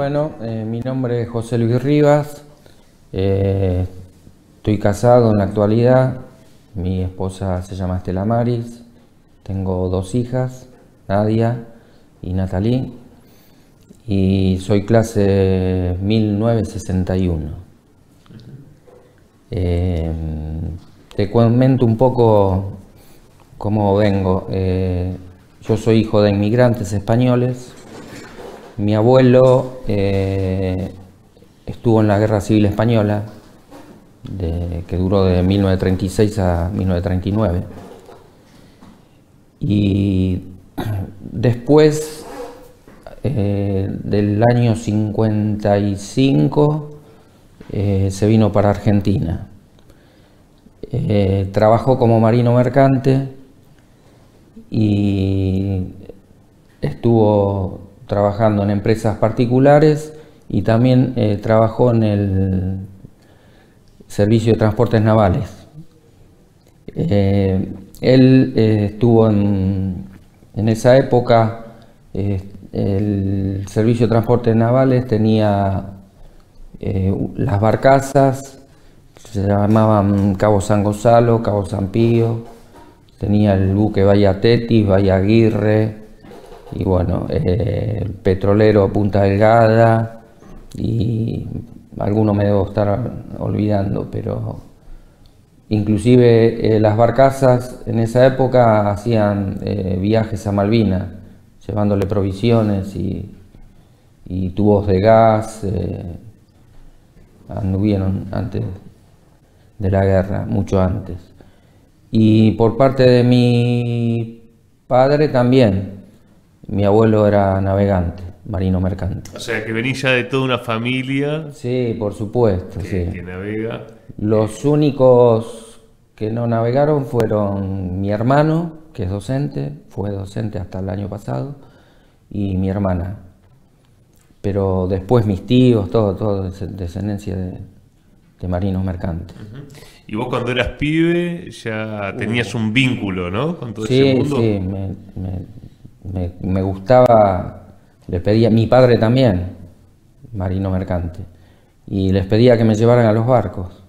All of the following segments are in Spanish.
Bueno, mi nombre es José Luis Rivas, estoy casado en la actualidad, mi esposa se llama Estela Maris, tengo dos hijas, Nadia y Natalie, y soy clase 1961. Te comento un poco cómo vengo. Yo soy hijo de inmigrantes españoles. Mi abuelo estuvo en la Guerra Civil Española, que duró de 1936 a 1939. Y después del año 55 se vino para Argentina. Trabajó como marino mercante y estuvo trabajando en empresas particulares y también trabajó en el Servicio de Transportes Navales. Él estuvo en esa época, el Servicio de Transportes Navales tenía las barcazas, se llamaban Cabo San Gonzalo, Cabo San Pío, tenía el buque Bahía Tetis, Bahía Aguirre, y bueno, petrolero Punta Delgada, y alguno me debo estar olvidando, pero inclusive las barcazas en esa época hacían viajes a Malvinas, llevándole provisiones y tubos de gas, anduvieron antes de la guerra, mucho antes. Y por parte de mi padre también. Mi abuelo era navegante, marino mercante. O sea, que venís ya de toda una familia Sí, por supuesto, sí. que navega. Los únicos que no navegaron fueron mi hermano, que es docente, fue docente hasta el año pasado, y mi hermana. Pero después mis tíos, todo descendencia de marinos mercantes. Y vos cuando eras pibe ya tenías un vínculo, ¿no? Con todo ese Sí, mundo. sí, me gustaba, les pedía, mi padre también, marino mercante, y les pedía que me llevaran a los barcos,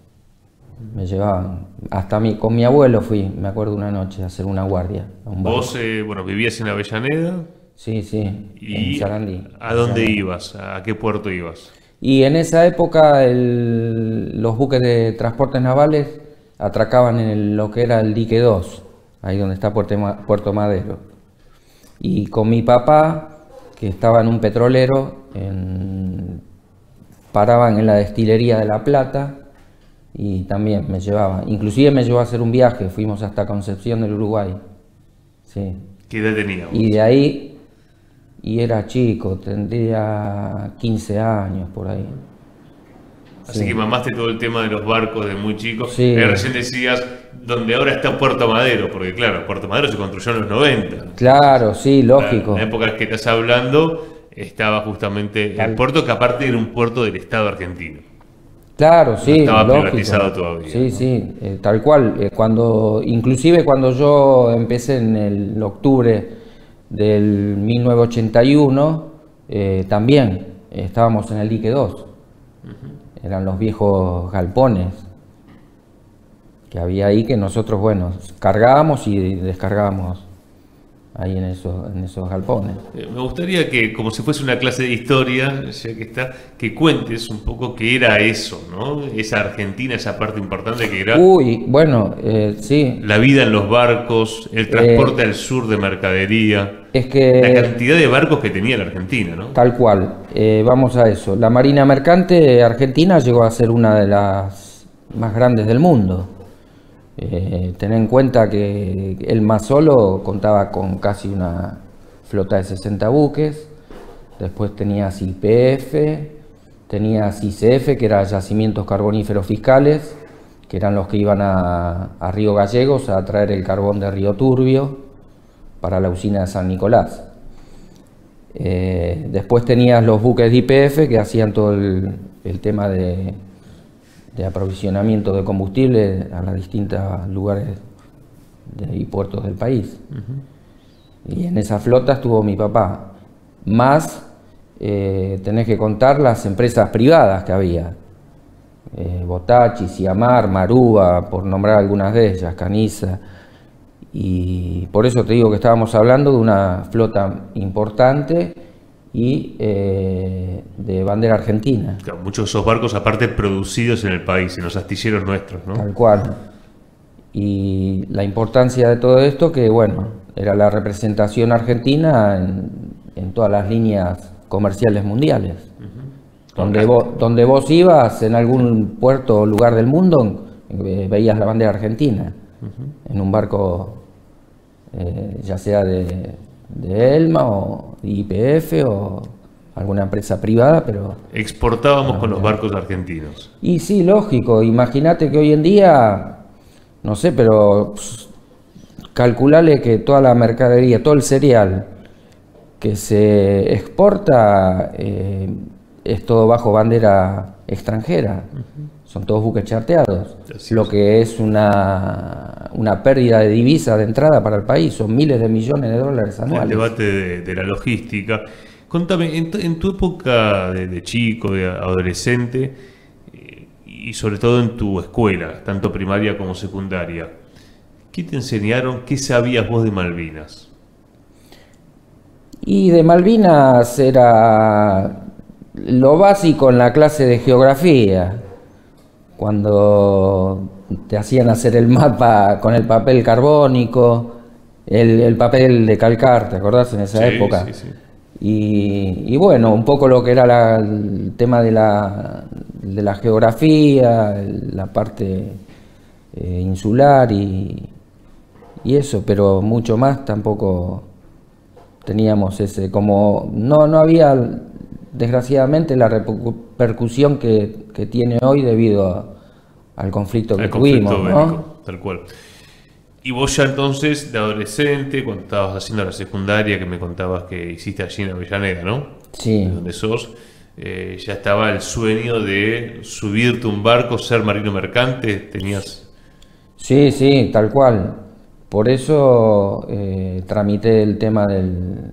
me llevaban, hasta con mi abuelo fui, me acuerdo una noche, a hacer una guardia a un barco. Vos, bueno, vivías en Avellaneda. Sí, sí, en ¿Y Sarandí. a dónde ibas? ¿A qué puerto ibas? Y en esa época los buques de transportes navales atracaban en lo que era el dique 2, ahí donde está Puerto Madero. Y con mi papá, que estaba en un petrolero, paraban en la destilería de La Plata y también me llevaba. Inclusive me llevó a hacer un viaje, fuimos hasta Concepción del Uruguay. Sí. ¿Qué edad tenías? Y de ahí, y era chico, tendría 15 años por ahí. Así Sí. que mamaste todo el tema de los barcos de muy chico. Sí. Recién decías, donde ahora está Puerto Madero, porque claro, Puerto Madero se construyó en los 90. Claro, sí, lógico. En la época que estás hablando, estaba justamente el puerto, que aparte era un puerto del Estado argentino. Claro, sí, No estaba lógico. privatizado todavía, Sí, ¿no? sí, tal cual. Inclusive cuando yo empecé en el octubre del 1981, también estábamos en el dique 2. Eran los viejos galpones que había ahí, que nosotros, bueno, cargábamos y descargábamos ahí en esos galpones. Me gustaría que, como si fuese una clase de historia, ya que está, que cuentes un poco qué era eso, ¿no? Esa Argentina, esa parte importante que era Uy, bueno, sí. la vida en los barcos, el transporte al sur de mercadería, Es la que cantidad de barcos que tenía la Argentina, ¿no? tal cual, vamos a eso. La Marina Mercante Argentina llegó a ser una de las más grandes del mundo. Ten en cuenta que él más solo contaba con casi una flota de 60 buques. Después tenías YPF, tenías YCF, que eran yacimientos carboníferos fiscales, que eran los que iban a Río Gallegos a traer el carbón de Río Turbio para la usina de San Nicolás. Después tenías los buques de YPF que hacían todo el tema de aprovisionamiento de combustible a los distintos lugares y puertos del país. Y en esa flota estuvo mi papá, más tenés que contar las empresas privadas que había. Botachi, Siamar, Marúa, por nombrar algunas de ellas, Caniza. Y por eso te digo que estábamos hablando de una flota importante y de bandera argentina. Claro, muchos de esos barcos aparte producidos en el país, en los astilleros nuestros, ¿no? Tal cual. Y la importancia de todo esto, que bueno, era la representación argentina en todas las líneas comerciales mundiales. Donde vos ibas, en algún puerto o lugar del mundo, veías la bandera argentina, en un barco, ya sea de Elma o YPF o alguna empresa privada, pero... Exportábamos con los barcos argentinos. Y sí, lógico, imagínate que hoy en día, no sé, pero calculale que toda la mercadería, todo el cereal que se exporta es todo bajo bandera extranjera. Son todos buques charteados. Lo que es una pérdida de divisa de entrada para el país. Son miles de millones de dólares anuales. El debate de la logística. Contame, en tu época de chico, de adolescente, y sobre todo en tu escuela, tanto primaria como secundaria, ¿qué te enseñaron? ¿Qué sabías vos de Malvinas? Y de Malvinas era lo básico en la clase de geografía, cuando te hacían hacer el mapa con el papel carbónico, el papel de calcar, ¿te acordás en esa época? Sí. Y bueno, un poco lo que era el tema de la geografía, la parte insular y eso, pero mucho más tampoco teníamos ese, como no había desgraciadamente la repercusión que tiene hoy debido al conflicto que tuvimos, ¿no? Tal cual. Y vos ya entonces, de adolescente, cuando estabas haciendo la secundaria, que me contabas que hiciste allí en Avellaneda, ¿no? Sí. De donde sos, ya estaba el sueño de subirte un barco, ser marino mercante, tenías... Sí, tal cual. Por eso tramité el tema de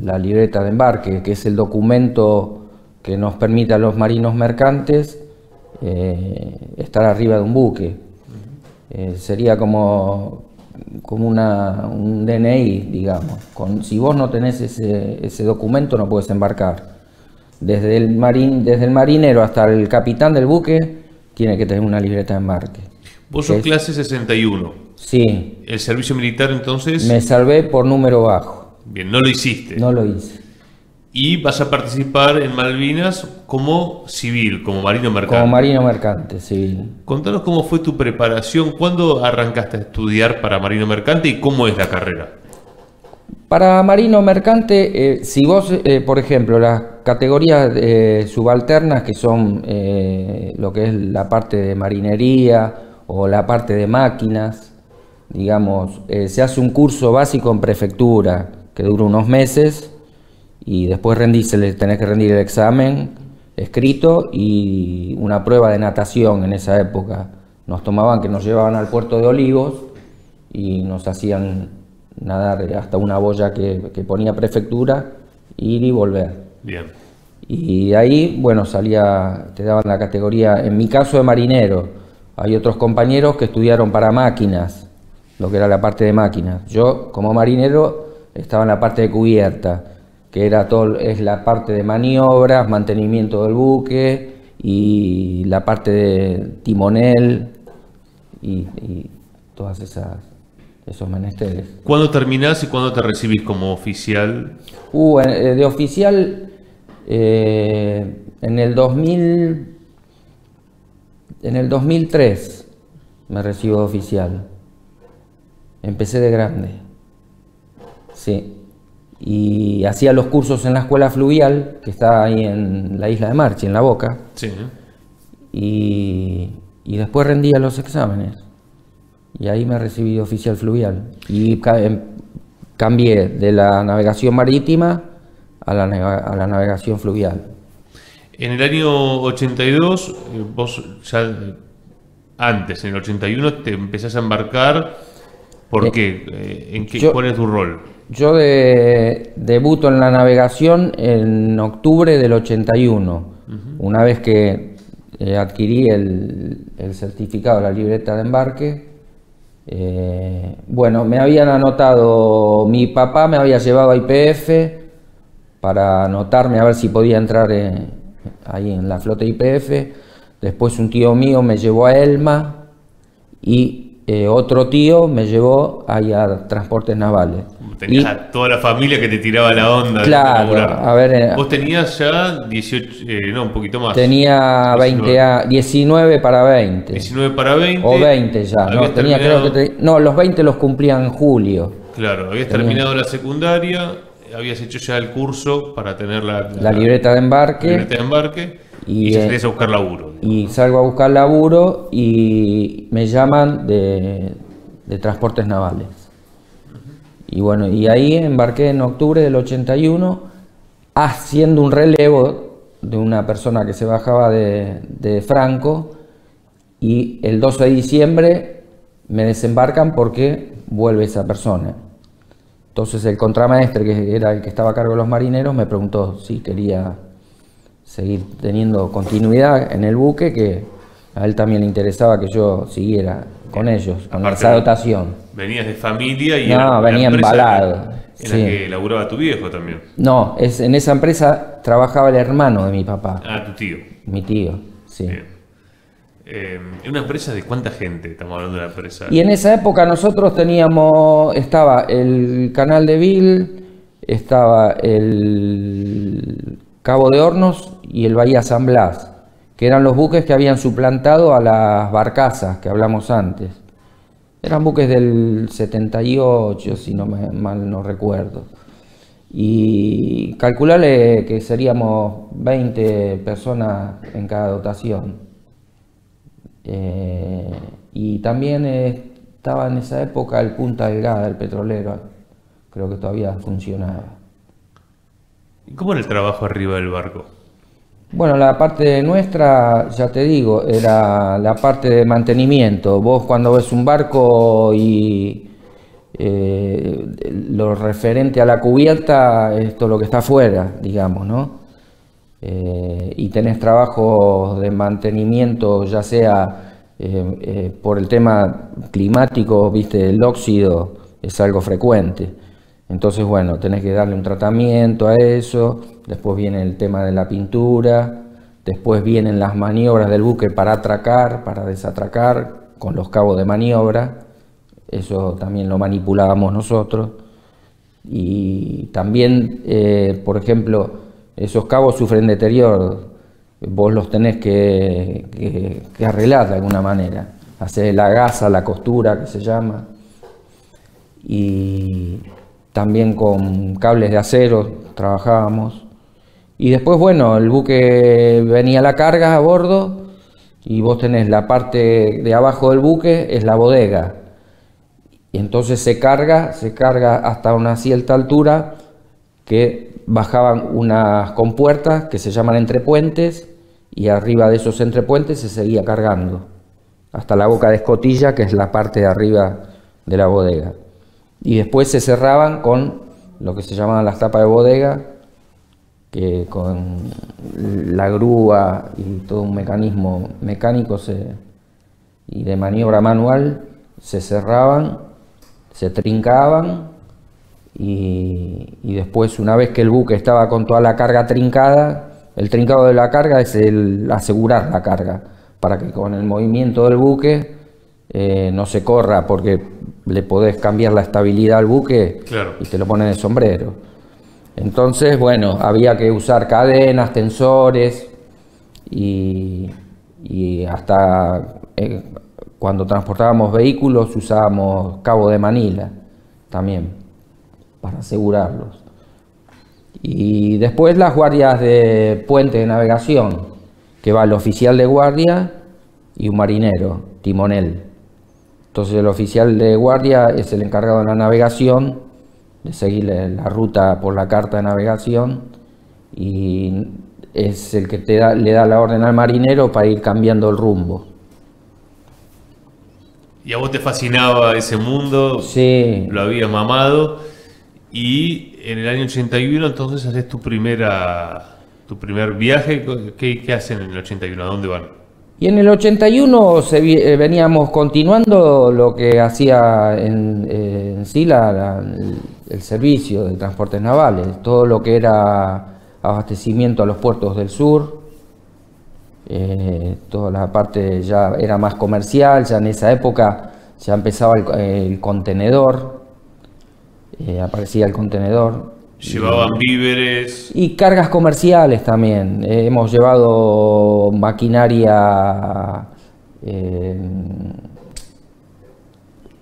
la libreta de embarque, que es el documento que nos permite a los marinos mercantes estar arriba de un buque. Sería como un DNI, digamos. Si vos no tenés ese documento no podés embarcar. Desde el marinero hasta el capitán del buque tiene que tener una libreta de embarque. Vos sos clase 61. Sí. ¿El servicio militar entonces? Me salvé por número bajo. Bien, no lo hiciste. No lo hice. Y vas a participar en Malvinas como civil, como marino mercante. Como marino mercante, civil. Contanos cómo fue tu preparación, cuándo arrancaste a estudiar para marino mercante y cómo es la carrera. Para marino mercante, si vos, por ejemplo, las categorías subalternas, que son lo que es la parte de marinería o la parte de máquinas, digamos, se hace un curso básico en prefectura que dura unos meses y después tenés que rendir el examen escrito y una prueba de natación en esa época. Nos llevaban al puerto de Olivos y nos hacían nadar hasta una boya que ponía prefectura, ir y volver. Bien. Y de ahí, bueno, te daban la categoría, en mi caso de marinero. Hay otros compañeros que estudiaron para máquinas, lo que era la parte de máquinas. Yo, como marinero, estaba en la parte de cubierta, que es la parte de maniobras, mantenimiento del buque y la parte de timonel y todas esos menesteres. ¿Cuándo terminás y cuándo te recibís como oficial? De oficial en el 2003 me recibo de oficial. Empecé de grande. Sí. Y hacía los cursos en la escuela fluvial, que está ahí en la isla de Marchi, en La Boca. Sí. Y después rendía los exámenes. Y ahí me recibí de oficial fluvial. Y cambié de la navegación marítima a la navegación fluvial. En el año 82, vos ya antes, en el 81, te empezás a embarcar. ¿Por qué? ¿Cuál es tu rol? Yo debuto en la navegación en octubre del 81, una vez que adquirí el certificado de la libreta de embarque. Bueno, me habían anotado, mi papá me había llevado a YPF para anotarme a ver si podía entrar ahí en la flota YPF. Después un tío mío me llevó a Elma y otro tío me llevó ahí a Transportes Navales. Tenías a toda la familia que te tiraba la onda. Claro, a ver... Vos tenías ya 18, no, un poquito más. Tenía 19 para 20. 19 para 20. O 20 ya, ¿no? Tenía, creo que no, los 20 los cumplía en julio. Claro, habías terminado la secundaria, habías hecho ya el curso para tener la libreta de embarque. Y salías a buscar laburo. Y salgo a buscar laburo y me llaman de Transportes Navales. Y bueno, y ahí embarqué en octubre del 81 haciendo un relevo de una persona que se bajaba de Franco, y el 12 de diciembre me desembarcan porque vuelve esa persona. Entonces el contramaestre, que era el que estaba a cargo de los marineros, me preguntó si quería seguir teniendo continuidad en el buque, que a él también le interesaba que yo siguiera con ellos, con esa dotación. Venías de familia y venía embalado. En la que laburaba tu viejo también. No, en esa empresa trabajaba el hermano de mi papá. Ah, tu tío. Mi tío, sí. ¿Una empresa de cuánta gente? Estamos hablando de la empresa. Y en esa época nosotros estaba el Canal de Vil, estaba el Cabo de Hornos y el Bahía San Blas, que eran los buques que habían suplantado a las barcazas que hablamos antes. Eran buques del 78, si mal no recuerdo. Y calcularle que seríamos 20 personas en cada dotación. Y también estaba en esa época el Punta Delgada, el petrolero. Creo que todavía funcionaba. ¿Y cómo era el trabajo arriba del barco? Bueno, la parte nuestra, ya te digo, era la parte de mantenimiento. Vos cuando ves un barco y lo referente a la cubierta, es todo lo que está afuera, digamos, ¿no? Y tenés trabajos de mantenimiento, ya sea por el tema climático, viste, el óxido es algo frecuente. Entonces, bueno, tenés que darle un tratamiento a eso. Después viene el tema de la pintura, después vienen las maniobras del buque para atracar, para desatracar, con los cabos de maniobra. Eso también lo manipulábamos nosotros. Y también, por ejemplo, esos cabos sufren deterioro. Vos los tenés que arreglar de alguna manera. Hacer la gasa, la costura, que se llama. Y también con cables de acero trabajábamos. Y después, bueno, el buque venía la carga a bordo y vos tenés la parte de abajo del buque, es la bodega. Y entonces se carga hasta una cierta altura, que bajaban unas compuertas que se llaman entrepuentes, y arriba de esos entrepuentes se seguía cargando hasta la boca de escotilla, que es la parte de arriba de la bodega. Y después se cerraban con lo que se llamaban las tapas de bodega, que con la grúa y todo un mecanismo mecánico y de maniobra manual se cerraban, se trincaban, y después, una vez que el buque estaba con toda la carga trincada, el trincado de la carga es el asegurar la carga, para que con el movimiento del buque no se corra, porque le podés cambiar la estabilidad al buque, claro, y te lo ponen de sombrero. Entonces, bueno, había que usar cadenas, tensores, y hasta cuando transportábamos vehículos usábamos cabo de manila también para asegurarlos. Y después las guardias de puente de navegación, que va el oficial de guardia y un marinero, timonel. Entonces el oficial de guardia es el encargado de la navegación, de seguir la ruta por la carta de navegación, y es el que le da la orden al marinero para ir cambiando el rumbo. ¿Y a vos te fascinaba ese mundo? Sí. Lo habías mamado. Y en el año 81 entonces haces tu primer viaje. ¿Qué hacen en el 81? ¿A dónde van? Y en el 81 veníamos continuando lo que hacía en sí el servicio de transportes navales, todo lo que era abastecimiento a los puertos del sur, toda la parte ya era más comercial, ya en esa época ya empezaba el contenedor. Aparecía el contenedor. Llevaban víveres. Y cargas comerciales también. Hemos llevado maquinaria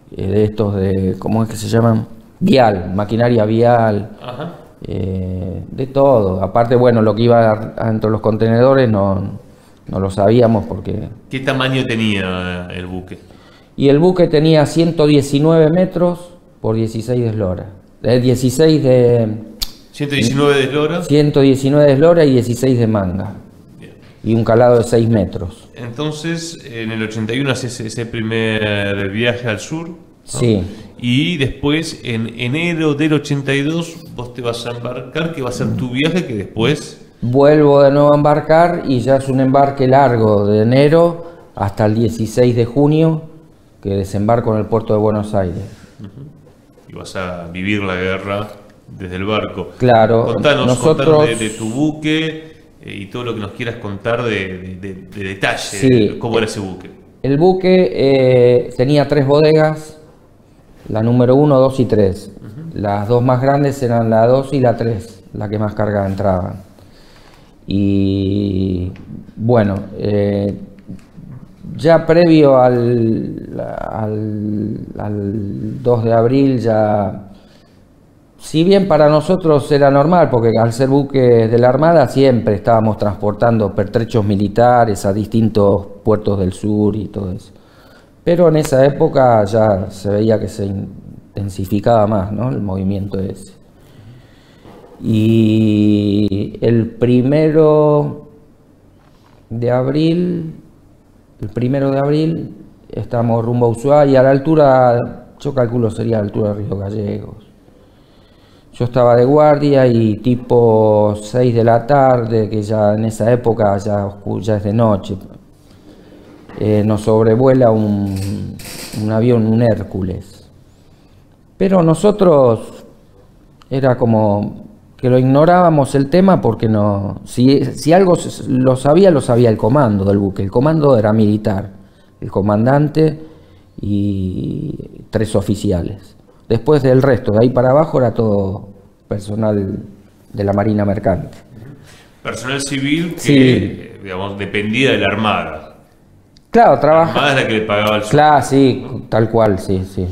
de estos de, ¿cómo es que se llaman? Vial, maquinaria vial. Ajá. De todo. Aparte, bueno, lo que iba dentro de los contenedores no lo sabíamos porque... ¿Qué tamaño tenía el buque? Y el buque tenía 119 metros por 16 de eslora. 16 de... 119 de eslora. 119 de eslora y 16 de manga. Bien. Y un calado de 6 metros. Entonces, en el 81 haces ese primer viaje al sur, ¿no? Sí. Y después, en enero del 82, vos te vas a embarcar, que va a ser tu viaje, que después... Vuelvo de nuevo a embarcar y ya es un embarque largo de enero hasta el 16 de junio, que desembarco en el puerto de Buenos Aires. Y vas a vivir la guerra desde el barco. Claro, Contanos nosotros... de tu buque y todo lo que nos quieras contar de detalle, Sí, de cómo era ese buque. El buque tenía 3 bodegas, la número 1, 2 y 3. Las dos más grandes eran la 2 y la 3, la que más carga entraban. Y bueno, ya previo al 2 de abril ya, si bien para nosotros era normal, porque al ser buques de la Armada siempre estábamos transportando pertrechos militares a distintos puertos del sur y todo eso. Pero en esa época ya se veía que se intensificaba más, ¿no?, el movimiento ese. Y el 1 de abril estamos rumbo a Ushuaia, a la altura, yo calculo sería a la altura de Río Gallegos. Yo estaba de guardia y tipo 6 de la tarde, que ya en esa época ya es de noche, nos sobrevuela un avión, un Hércules. Pero nosotros era como que lo ignorábamos el tema porque no, si algo lo sabía el comando del buque. El comando era militar, el comandante y 3 oficiales. Después del resto, de ahí para abajo era todo personal de la Marina Mercante. Personal civil que, Sí. Digamos, dependía de la Armada. Claro, La trabaja. Armada es la que le pagaba el sueldo. Claro, sí, tal cual, sí, sí.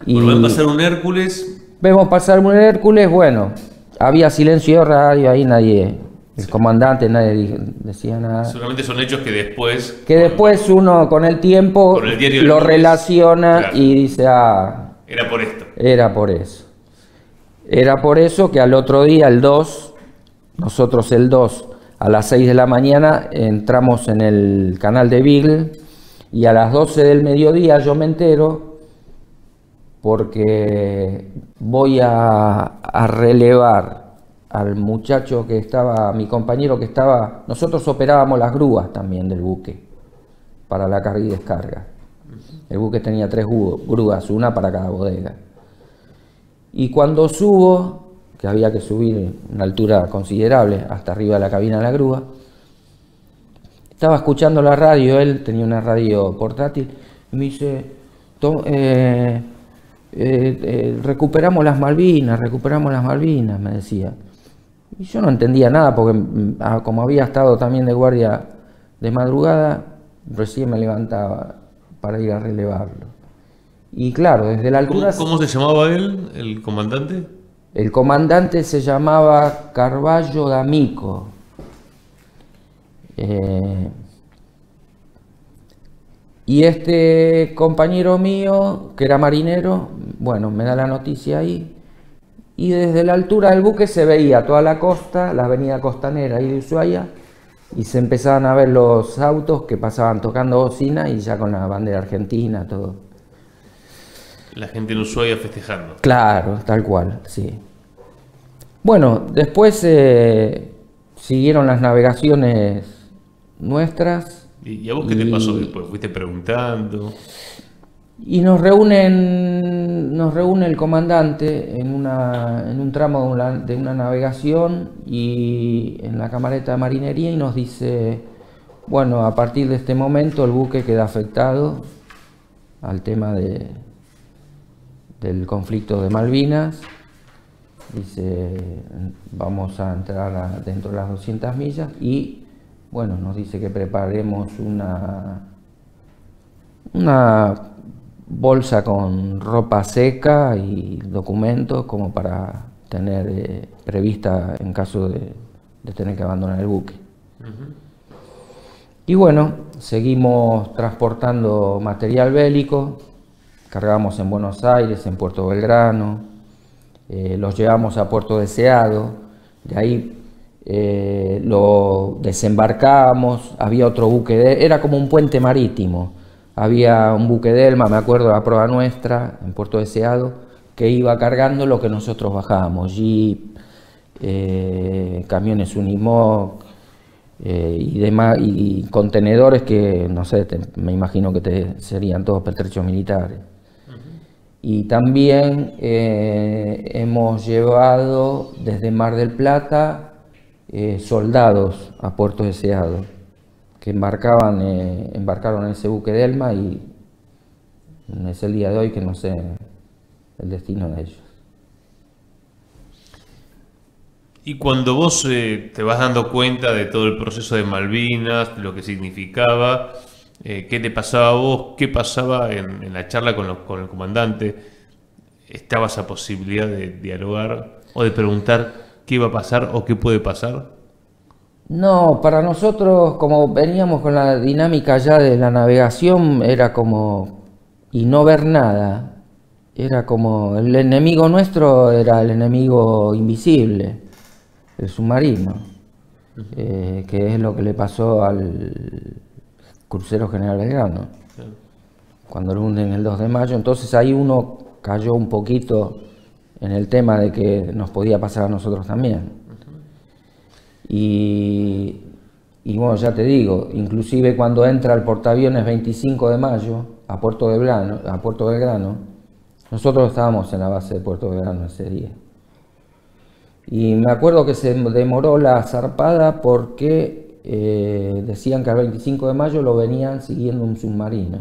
Y Bueno, va a pasar un Hércules. vemos pasar un Hércules, bueno, había silencio de radio, ahí nadie, el comandante, nadie decía nada. Seguramente son hechos que después... Que después uno con el tiempo Con el diario del lo lunes, relaciona, claro. y dice, ah, Era por esto. era por eso. Era por eso que al otro día, el 2, nosotros el 2, a las 6 de la mañana, entramos en el canal de Beagle, y a las 12 del mediodía yo me entero porque voy a relevar al muchacho que estaba, mi compañero que estaba, nosotros operábamos las grúas también del buque para la carga y descarga. El buque tenía 3 grúas, una para cada bodega. Y cuando subo, que había que subir una altura considerable hasta arriba de la cabina de la grúa, estaba escuchando la radio, él tenía una radio portátil, y me dice, recuperamos las Malvinas, me decía. Y yo no entendía nada, porque como había estado también de guardia de madrugada, recién me levantaba para ir a relevarlo. Y claro, desde la altura... ¿Cómo se llamaba él, el comandante? El comandante se llamaba Carballo D'Amico. Y este compañero mío, que era marinero, bueno, me da la noticia ahí. Y desde la altura del buque se veía toda la costa, la avenida costanera ahí de Ushuaia, y se empezaban a ver los autos que pasaban tocando bocina y ya con la bandera argentina, todo. La gente en Ushuaia festejando. Claro, tal cual, sí. Bueno, después siguieron las navegaciones nuestras ¿Y a vos qué te pasó después? ¿Fuiste preguntando? y nos reúne el comandante en un tramo de una navegación y en la camareta de marinería y nos dice, bueno, a partir de este momento el buque queda afectado al tema del conflicto de Malvinas. Dice, vamos a entrar dentro de las 200 millas y, bueno, nos dice que preparemos una bolsa con ropa seca y documentos como para tener prevista en caso de tener que abandonar el buque. Y bueno, seguimos transportando material bélico, cargamos en Buenos Aires, en Puerto Belgrano, los llevamos a Puerto Deseado, de ahí lo desembarcamos, había otro buque, era como un puente marítimo, había un buque Delma, me acuerdo, la proa nuestra, en Puerto Deseado, que iba cargando lo que nosotros bajábamos, jeep, camiones Unimog, y demás, y contenedores que, no sé, me imagino que serían todos pertrechos militares. Y también hemos llevado desde Mar del Plata soldados a Puerto Deseado, que embarcaron en ese buque Delma y es el día de hoy que no sé el destino de ellos. Y cuando vos te vas dando cuenta de todo el proceso de Malvinas, de lo que significaba, ¿qué te pasaba a vos? ¿Qué pasaba en la charla con el comandante? ¿Estaba esa posibilidad de dialogar o de preguntar qué iba a pasar o qué puede pasar? No, para nosotros, como veníamos con la dinámica ya de la navegación, era como, y no ver nada, era como, el enemigo nuestro era el enemigo invisible, el submarino, que es lo que le pasó al crucero General Belgrano, cuando lo hunden el 2 de mayo, entonces ahí uno cayó un poquito en el tema de que nos podía pasar a nosotros también. Y bueno, ya te digo, inclusive cuando entra el portaaviones 25 de mayo a Puerto Belgrano, nosotros estábamos en la base de Puerto Belgrano ese día. Y me acuerdo que se demoró la zarpada porque decían que al 25 de mayo lo venían siguiendo un submarino.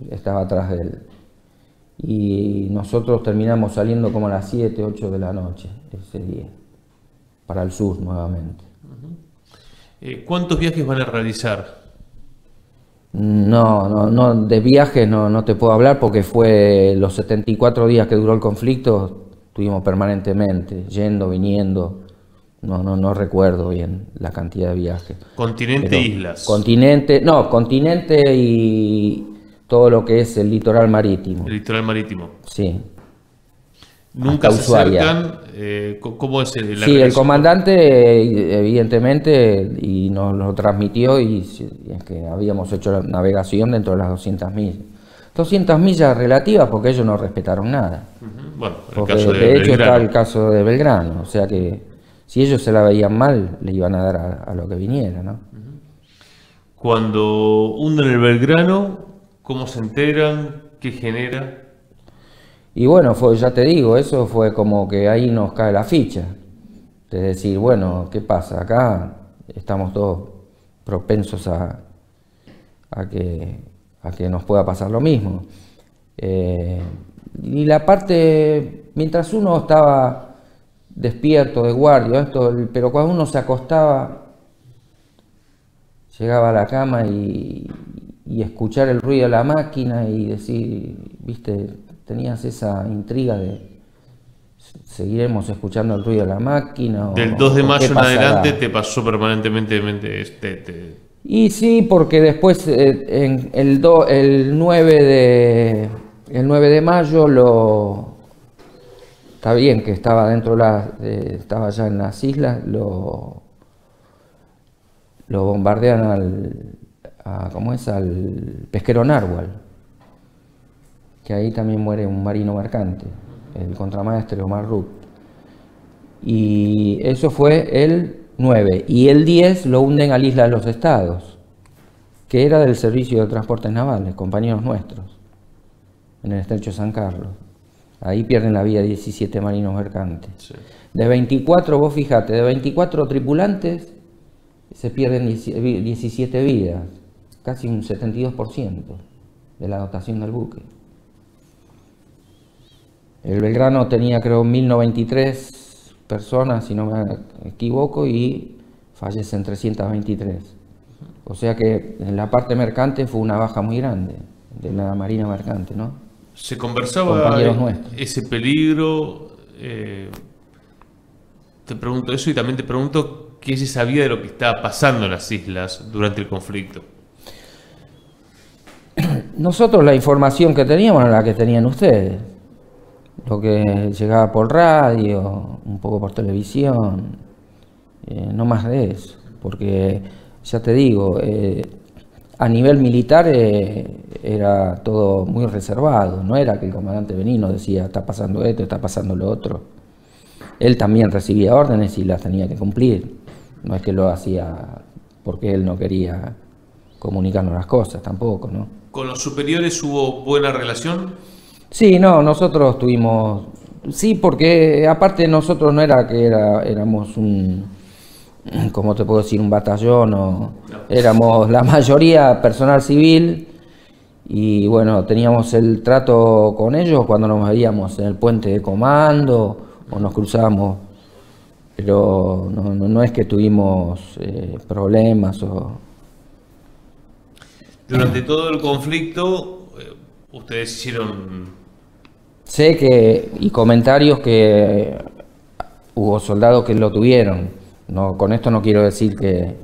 Estaba atrás de él. Y nosotros terminamos saliendo como a las 7, 8 de la noche ese día, para el sur nuevamente. ¿Cuántos viajes van a realizar? No, de viajes no te puedo hablar porque fue los 74 días que duró el conflicto, estuvimos permanentemente, yendo, viniendo, no recuerdo bien la cantidad de viajes. ¿Continente, islas? Continente y todo lo que es el litoral marítimo. El litoral marítimo. Sí. ¿Nunca se acercan? ¿Cómo es la Sí, el comandante evidentemente y nos lo transmitió y es que habíamos hecho la navegación dentro de las 200 millas. 200 millas relativas porque ellos no respetaron nada. Bueno, porque de hecho Belgrano. Está el caso de Belgrano, o sea que si ellos se la veían mal le iban a dar a lo que viniera, ¿no? Cuando hunden el Belgrano, ¿cómo se enteran? ¿Qué genera? Y bueno, ya te digo, eso fue como que ahí nos cae la ficha. De decir, bueno, ¿qué pasa? Acá estamos todos propensos a que nos pueda pasar lo mismo. Y la parte, mientras uno estaba despierto, de guardia, pero cuando uno se acostaba, llegaba a la cama y escuchar el ruido de la máquina y decir, viste, tenías esa intriga de seguiremos escuchando el ruido de la máquina. Del 2 de mayo en adelante te pasó permanentemente Y sí, porque después el 9 de mayo está bien que estaba estaba ya en las islas, lo bombardean al pesquero Narwhal. que ahí también muere un marino mercante, el contramaestre Omar Rup. Y eso fue el 9. Y el 10 lo hunden al Isla de los Estados, que era del Servicio de Transportes Navales, compañeros nuestros, en el estrecho San Carlos. Ahí pierden la vida 17 marinos mercantes. Sí. De 24, vos fijate, de 24 tripulantes se pierden 17 vidas, casi un 72% de la dotación del buque. El Belgrano tenía, creo, 1093 personas, si no me equivoco, y fallecen 323. O sea que en la parte mercante fue una baja muy grande de la marina mercante, ¿no? Se conversaba nuestros. ese peligro. Te pregunto eso y también te pregunto qué se sabía de lo que estaba pasando en las islas durante el conflicto. Nosotros la información que teníamos era la que tenían ustedes. Lo que llegaba por radio, un poco por televisión, no más de eso. Porque, ya te digo, a nivel militar era todo muy reservado. No era que el comandante Benigno decía, está pasando esto, está pasando lo otro. Él también recibía órdenes y las tenía que cumplir. No es que lo hacía porque él no quería comunicarnos las cosas tampoco, ¿no? ¿Con los superiores hubo buena relación? Sí, no, nosotros tuvimos... Sí, porque aparte nosotros no era que éramos un... ¿Cómo te puedo decir? Un batallón, o éramos la mayoría personal civil y bueno, teníamos el trato con ellos cuando nos veíamos en el puente de comando o nos cruzábamos, pero no es que tuvimos problemas o... Durante todo el conflicto, ustedes hicieron... Sé que, y comentarios que hubo soldados que lo tuvieron. No, con esto no quiero decir que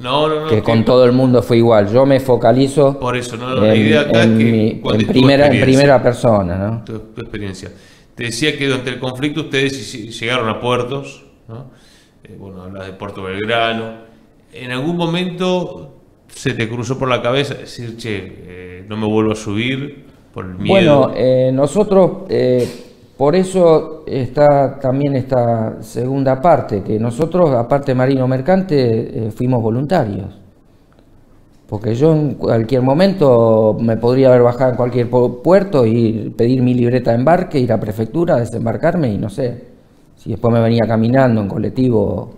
con todo el mundo fue igual. Yo me focalizo por eso, la idea acá es que en primera persona, ¿no? Tu experiencia. Te decía que durante el conflicto ustedes llegaron a puertos, ¿no? Bueno, hablas de Puerto Belgrano. ¿En algún momento se te cruzó por la cabeza decir, che, no me vuelvo a subir por el miedo? Bueno, nosotros... por eso está también esta segunda parte, que nosotros, aparte marino mercante, fuimos voluntarios. Porque yo en cualquier momento me podría haber bajado en cualquier puerto y pedir mi libreta de embarque, ir a prefectura, desembarcarme y no sé. Si después me venía caminando en colectivo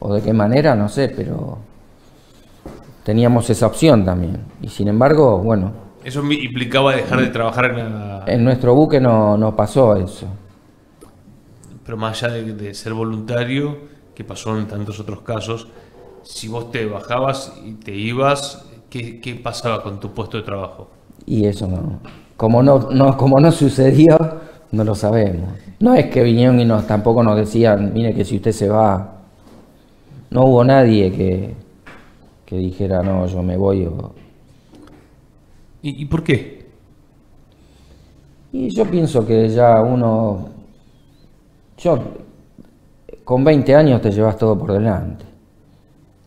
o de qué manera, no sé, pero teníamos esa opción también. Y sin embargo, bueno... ¿Eso implicaba dejar de trabajar en nuestro buque no pasó eso. Pero más allá de ser voluntario, que pasó en tantos otros casos, si vos te bajabas y te ibas, ¿qué pasaba con tu puesto de trabajo? Y eso como no sucedió, no lo sabemos. No es que vinieron y tampoco nos decían, mire que si usted se va, no hubo nadie que dijera, no, yo me voy o... ¿Y por qué? Y yo pienso que ya con 20 años te llevas todo por delante.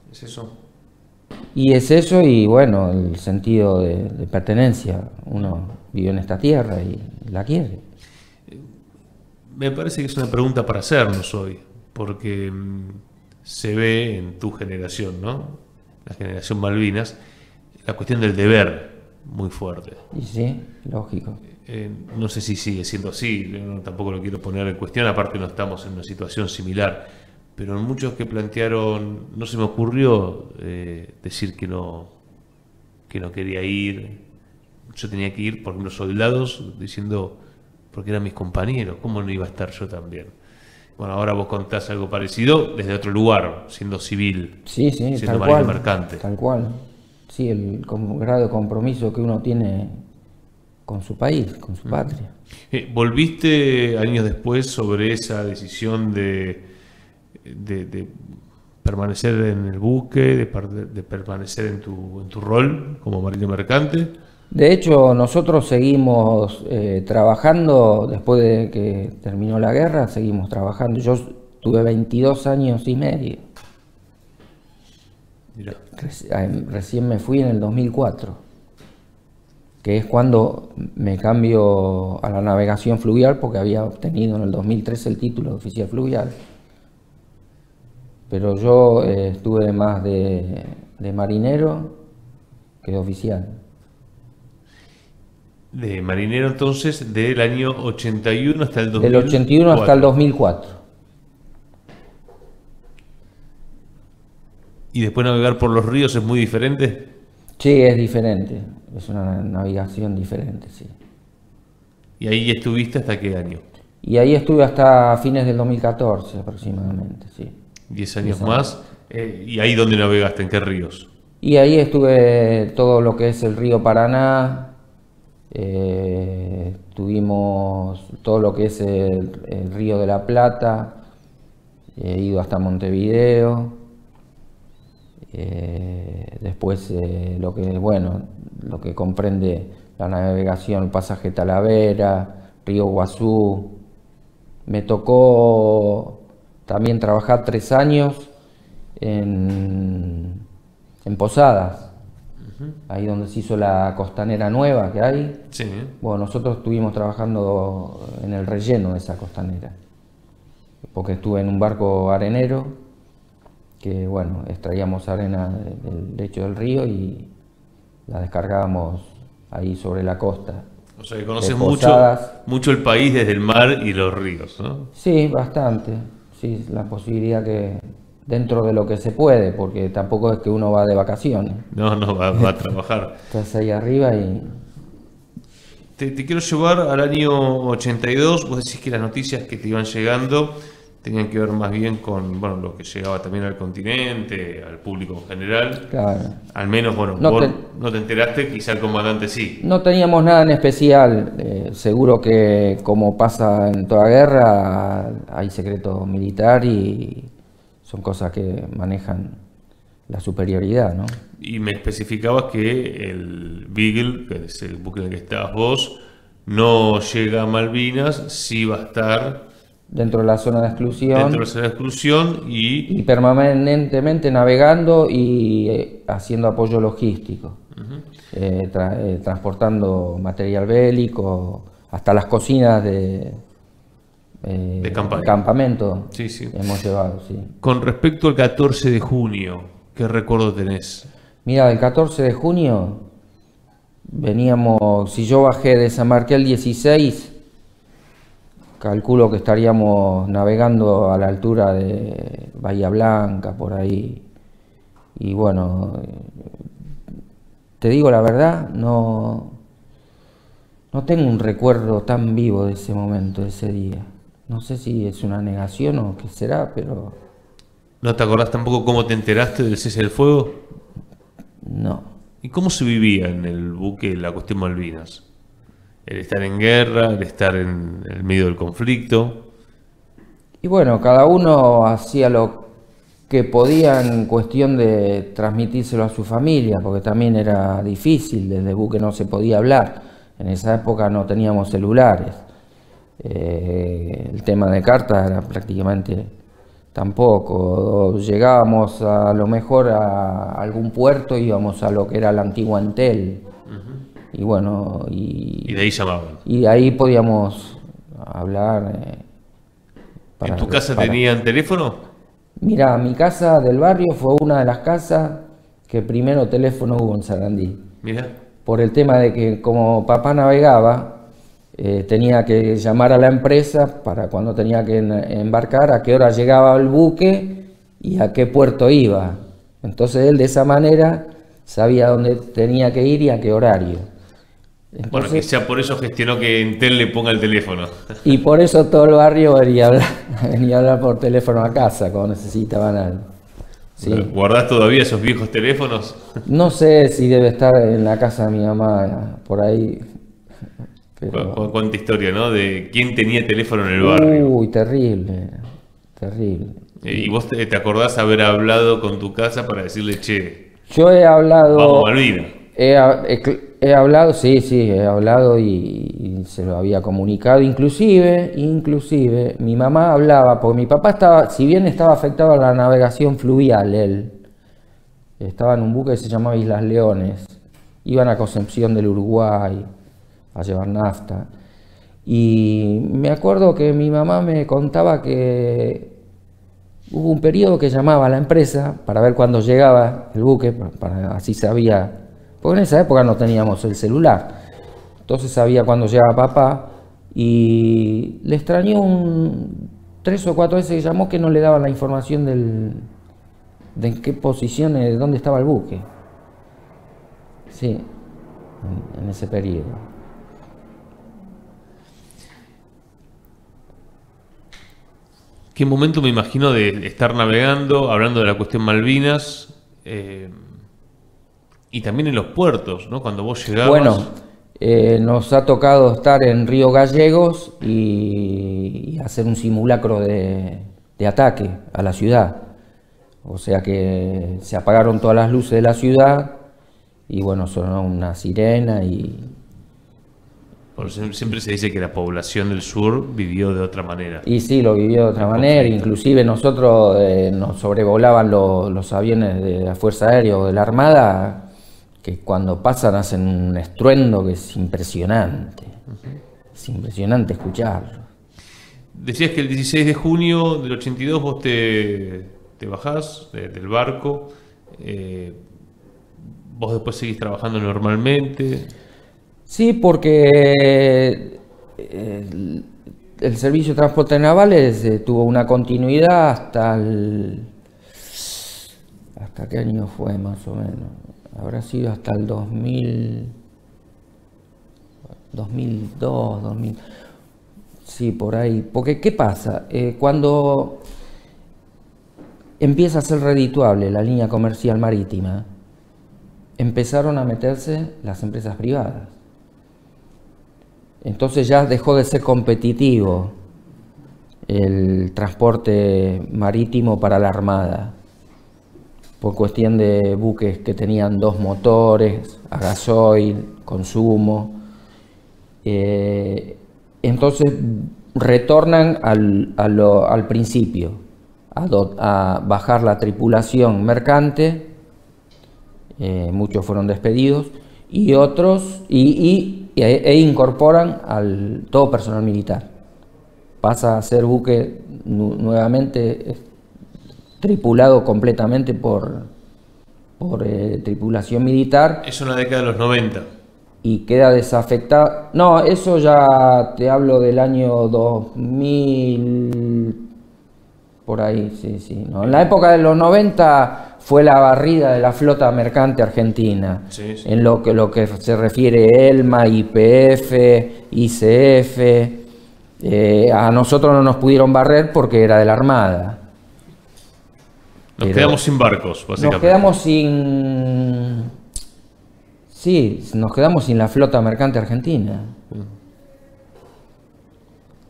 ¿Es eso? Y es eso y bueno, el sentido de pertenencia. Uno vive en esta tierra y la quiere. Me parece que es una pregunta para hacernos hoy, porque se ve en tu generación, ¿no? La generación Malvinas, la cuestión del deber muy fuerte. Y sí, lógico. No sé si sigue siendo así, tampoco lo quiero poner en cuestión, aparte no estamos en una situación similar, pero en muchos que plantearon, no se me ocurrió decir que no quería ir. Yo tenía que ir porque los soldados diciendo, porque eran mis compañeros, ¿cómo no iba a estar yo también? Bueno, ahora vos contás algo parecido desde otro lugar, siendo civil, sí, siendo tal marino cual, mercante. Tal cual. Sí, el grado de compromiso que uno tiene con su país, con su patria. ¿Volviste años después sobre esa decisión de permanecer en el buque, de permanecer en tu rol como marino mercante? De hecho, nosotros seguimos trabajando, después de que terminó la guerra, seguimos trabajando. Yo tuve 22 años y medio. Mirá. Recién me fui en el 2004. que es cuando me cambio a la navegación fluvial, porque había obtenido en el 2013 el título de oficial fluvial. Pero yo estuve más de marinero que de oficial. De marinero entonces del año 81 hasta el 2004. Del 81 hasta el 2004. ¿Y después navegar por los ríos es muy diferente? Sí, es diferente. Es una navegación diferente, sí. ¿Y ahí estuviste hasta qué año? Y ahí estuve hasta fines del 2014 aproximadamente, sí. 10 años más. ¿Y ahí dónde navegaste? ¿En qué ríos? Y ahí estuve todo lo que es el río Paraná. Tuvimos todo lo que es el Río de la Plata, he ido hasta Montevideo, después lo que comprende la navegación, pasaje Talavera, Río Guazú. Me tocó también trabajar 3 años en Posadas. Ahí donde se hizo la costanera nueva que hay. Sí. Bueno, nosotros estuvimos trabajando en el relleno de esa costanera, porque estuve en un barco arenero que, bueno, extraíamos arena del lecho del río y la descargábamos ahí sobre la costa. O sea que conoces mucho el país desde el mar y los ríos, ¿no? Sí, bastante. Sí, la posibilidad que dentro de lo que se puede, porque tampoco es que uno va de vacaciones. No, va a trabajar. Estás ahí arriba y... Te quiero llevar al año 82. Vos decís que las noticias que te iban llegando tenían que ver más bien con, bueno, lo que llegaba también al continente, al público en general. Claro. Al menos, bueno, vos no te enteraste, quizá el comandante sí. No teníamos nada en especial. Seguro que, como pasa en toda guerra, hay secreto militar y son cosas que manejan la superioridad, ¿no? Y me especificabas que el Beagle, que es el buque en el que estabas vos, no llega a Malvinas, sí va a estar dentro de la zona de exclusión. Dentro de la zona de exclusión y permanentemente navegando y haciendo apoyo logístico. Transportando material bélico, hasta las cocinas de campamento. Sí, sí. Hemos llevado, sí. Con respecto al 14 de junio, ¿qué recuerdo tenés? Mira, el 14 de junio veníamos, si yo bajé de San Martín el 16, calculo que estaríamos navegando a la altura de Bahía Blanca, por ahí. Y bueno, te digo la verdad, no tengo un recuerdo tan vivo de ese momento, de ese día. No sé si es una negación o qué será, pero... ¿No te acordás tampoco cómo te enteraste del cese del fuego? No. ¿Y cómo se vivía en el buque la cuestión Malvinas? El estar en guerra, el estar en el medio del conflicto. Y bueno, cada uno hacía lo que podía en cuestión de transmitírselo a su familia, porque también era difícil, desde el buque no se podía hablar. En esa época no teníamos celulares. El tema de cartas era prácticamente tampoco. Llegábamos a lo mejor a algún puerto, íbamos a lo que era la antigua Entel. Y bueno, y de ahí llamaban. Y de ahí podíamos hablar. ¿En tu casa tenían teléfono? Mira, mi casa del barrio fue una de las casas que primero teléfono hubo en Sarandí. Mira. Por el tema de que como papá navegaba, tenía que llamar a la empresa para cuando tenía que embarcar, a qué hora llegaba el buque y a qué puerto iba. Entonces él de esa manera sabía dónde tenía que ir y a qué horario. Entonces, bueno, que sea por eso gestionó que Entel le ponga el teléfono. Y por eso todo el barrio venía a hablar por teléfono a casa cuando necesitaban algo. Sí. ¿Guardás todavía esos viejos teléfonos? No sé si debe estar en la casa de mi mamá, por ahí. Pero... ¿Cuánta historia, no? De quién tenía teléfono en el barrio. Uy, terrible, terrible. ¿Y vos te acordás haber hablado con tu casa para decirle, che, yo he hablado... vamos a Malvinas? He hablado, sí, he hablado y se lo había comunicado. Inclusive, mi mamá hablaba, porque mi papá estaba, si bien estaba afectado a la navegación fluvial, él estaba en un buque que se llamaba Islas Leones, Iban a Concepción del Uruguay a llevar nafta. Y me acuerdo que mi mamá me contaba que hubo un periodo que llamaba a la empresa para ver cuándo llegaba el buque, así sabía, porque en esa época no teníamos el celular, entonces sabía cuándo llegaba papá, y le extrañó 3 o 4 veces que llamó que no le daban la información de en qué posición, de dónde estaba el buque. Sí, en ese periodo. Qué momento me imagino de estar navegando, hablando de la cuestión Malvinas, y también en los puertos, ¿no? Cuando vos llegabas... Bueno, nos ha tocado estar en Río Gallegos y hacer un simulacro de ataque a la ciudad. O sea que se apagaron todas las luces de la ciudad y bueno, sonó una sirena y... Siempre se dice que la población del sur vivió de otra manera. Y sí, lo vivió de otra manera, inclusive nosotros nos sobrevolaban los aviones de la Fuerza Aérea o de la Armada, que cuando pasan hacen un estruendo que es impresionante. Es impresionante escucharlo. Decías que el 16 de junio del 82 vos te bajás del barco, vos después seguís trabajando normalmente. Sí, porque el servicio de transporte navales tuvo una continuidad hasta ¿hasta qué año fue más o menos? Habrá sido hasta el 2002, 2000, sí, por ahí. Porque, ¿qué pasa? Cuando empieza a ser redituable la línea comercial marítima, empezaron a meterse las empresas privadas. Entonces ya dejó de ser competitivo el transporte marítimo para la Armada, por cuestión de buques que tenían 2 motores, a gasoil, consumo. Entonces retornan al principio, a bajar la tripulación mercante, muchos fueron despedidos, y otros, e incorporan todo personal militar. Pasa a ser buque nuevamente tripulado completamente por tripulación militar. Es una década de los 90. Y queda desafectado. No, eso ya te hablo del año 2000, por ahí, sí. No. En la época de los 90 fue la barrida de la flota mercante argentina, sí. En lo que se refiere ELMA, YPF, ICF. A nosotros no nos pudieron barrer porque era de la Armada. Nos quedamos sin barcos, básicamente. Nos quedamos sin... Sí, nos quedamos sin la flota mercante argentina.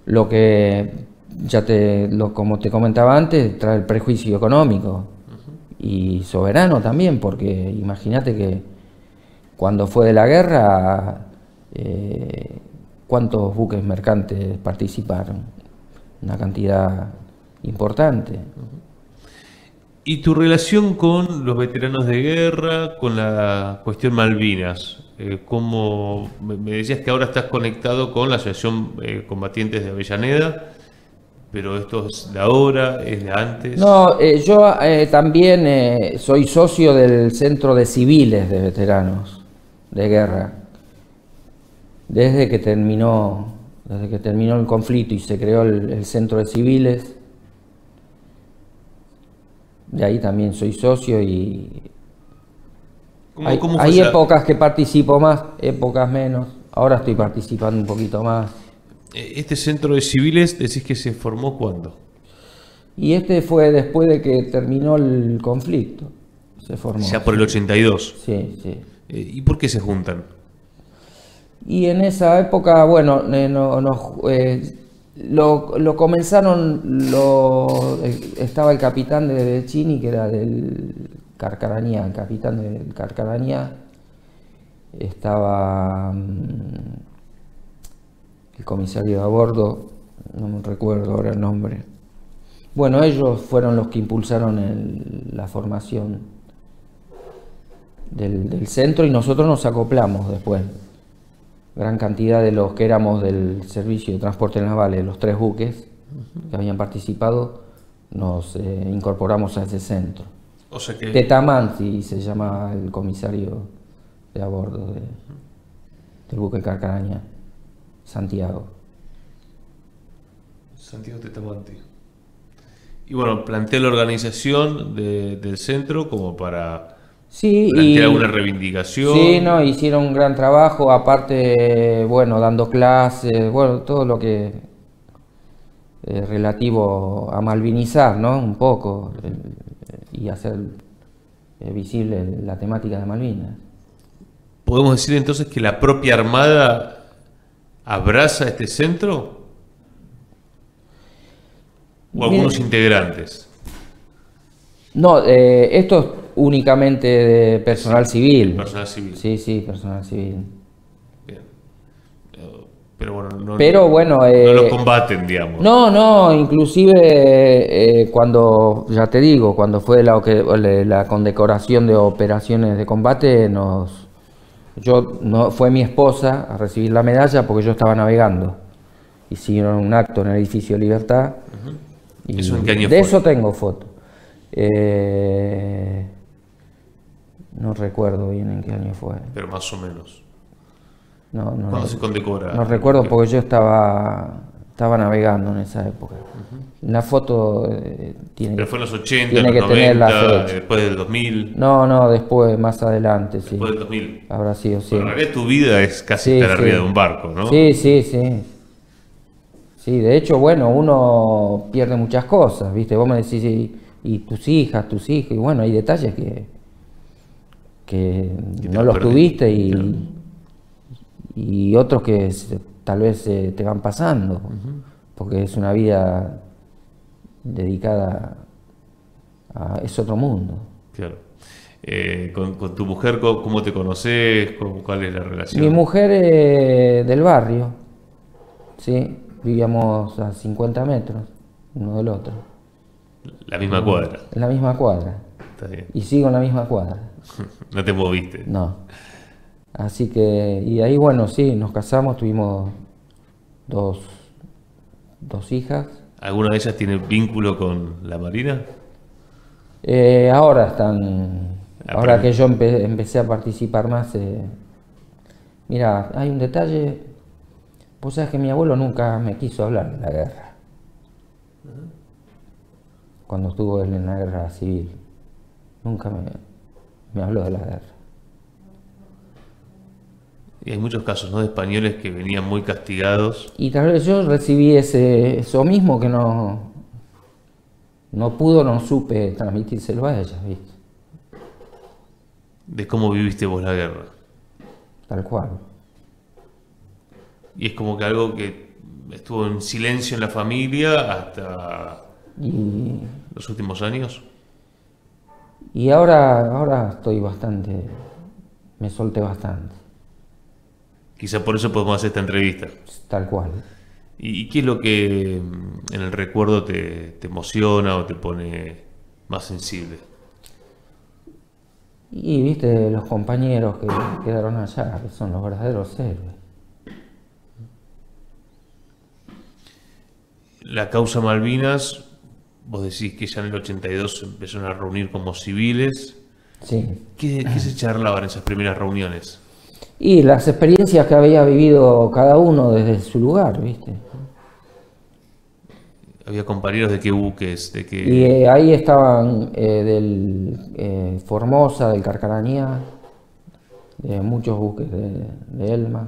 Lo que, como te comentaba antes, trae el prejuicio económico. Y soberano también, porque imagínate que cuando fue de la guerra, ¿cuántos buques mercantes participaron? Una cantidad importante. ¿Y tu relación con los veteranos de guerra, con la cuestión Malvinas? ¿Cómo me decías que ahora estás conectado con la Asociación Combatientes de Avellaneda? ¿Pero esto es de ahora, es de antes? No, yo también soy socio del Centro de Civiles de Veteranos de Guerra. Desde que terminó el conflicto y se creó el Centro de Civiles, de ahí también soy socio y hay épocas que participo más, épocas menos. Ahora estoy participando un poquito más. ¿Este centro de civiles decís que se formó cuándo? Y este fue después de que terminó el conflicto. Se formó. Ya por el 82. Sí. ¿Y por qué se juntan? Y en esa época, bueno, lo comenzaron, estaba el capitán de Becchini, que era del Carcarañá, el capitán del Carcarañá, estaba el comisario a bordo, no me recuerdo ahora el nombre. Bueno, ellos fueron los que impulsaron la formación. del centro, y nosotros nos acoplamos después. Gran cantidad de los que éramos del servicio de transporte naval, los 3 buques que habían participado, nos incorporamos a ese centro. O sea que... Tetamanti se llama el comisario de a bordo del buque Carcarañá, Santiago. Santiago Tetamanti. Y bueno, plantea la organización del centro como para plantear alguna reivindicación. Sí, no, hicieron un gran trabajo, aparte, bueno, dando clases, bueno, todo lo que relativo a malvinizar, ¿no? Un poco, y hacer visible la temática de Malvinas. ¿Podemos decir entonces que la propia Armada abraza este centro? ¿O algunos integrantes? No, esto es únicamente de personal civil. Personal civil. Sí, sí, personal civil. Bien. Pero bueno, no lo combaten, digamos. No, inclusive cuando, ya te digo, cuando fue la condecoración de operaciones de combate, fue mi esposa a recibir la medalla porque yo estaba navegando. Hicieron un acto en el edificio Libertad. Y ¿Eso en qué año de fue? eso tengo foto. No recuerdo bien en qué año fue. Pero más o menos. ¿Cuándo se condecora? No recuerdo porque yo estaba navegando en esa época. La foto tiene. Pero fue en los 80, tiene los que tener 90, la fecha. después del 2000. No, después, más adelante, sí. Después del 2000. Habrá sido, sí. Pero en realidad tu vida es casi estar arriba de un barco, ¿no? Sí. Sí, de hecho, bueno, uno pierde muchas cosas, ¿viste? Vos me decís, y tus hijos, y bueno, hay detalles que no los tuviste y otros que tal vez te van pasando, porque es una vida dedicada es otro mundo. Claro. Con tu mujer, ¿cómo te conoces? ¿Cuál es la relación? Mi mujer es del barrio, sí, vivíamos a 50 metros uno del otro. La misma cuadra. En la misma cuadra. Está bien. Y sigo en la misma cuadra. No te moviste. No. Así que, y ahí bueno, sí, nos casamos, tuvimos dos hijas. ¿Alguna de ellas tiene vínculo con la Marina? Ahora están, ahora que yo empecé a participar más, mira, hay un detalle, vos sabés que mi abuelo nunca me quiso hablar de la guerra. Cuando estuvo él en la guerra civil, nunca me habló de la guerra. Y hay muchos casos, ¿no?, de españoles que venían muy castigados. Y tal vez yo recibí eso mismo que no supe transmitírselo a ella, ¿viste? De cómo viviste vos la guerra. Tal cual. Y es como que algo que estuvo en silencio en la familia hasta los últimos años. Y ahora estoy me solté bastante. Quizá por eso podemos hacer esta entrevista. Tal cual. ¿Y qué es lo que en el recuerdo te emociona o te pone más sensible? Y viste, los compañeros que quedaron allá, que son los verdaderos héroes. La causa Malvinas, vos decís que ya en el 82 se empezaron a reunir como civiles. Sí. ¿Qué se charlaba en esas primeras reuniones? Y las experiencias que había vivido cada uno desde su lugar, ¿viste? ¿Había compañeros de qué buques? ¿De qué? Y ahí estaban del Formosa, del Carcarañá, de muchos buques de Elma.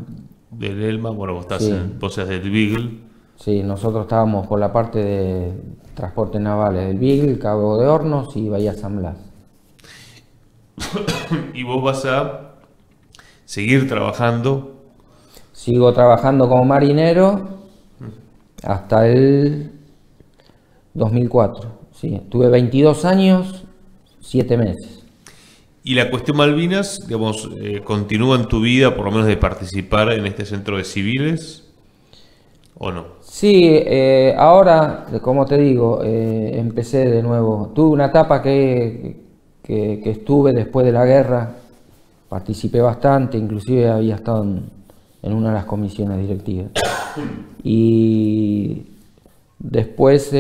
Del Elma, bueno, vos estás Sí. vos sos del Beagle. Sí, nosotros estábamos por la parte de transporte naval del Beagle, Cabo de Hornos y Bahía San Blas. Y vos vas a seguir trabajando. Sigo trabajando como marinero hasta el 2004. Sí, tuve 22 años, 7 meses. Y la cuestión Malvinas, digamos, continúa en tu vida, por lo menos de participar en este centro de civiles, ¿o no? Sí, ahora, como te digo, empecé de nuevo. Tuve una etapa que estuve después de la guerra, participé bastante, inclusive había estado en una de las comisiones directivas. Y después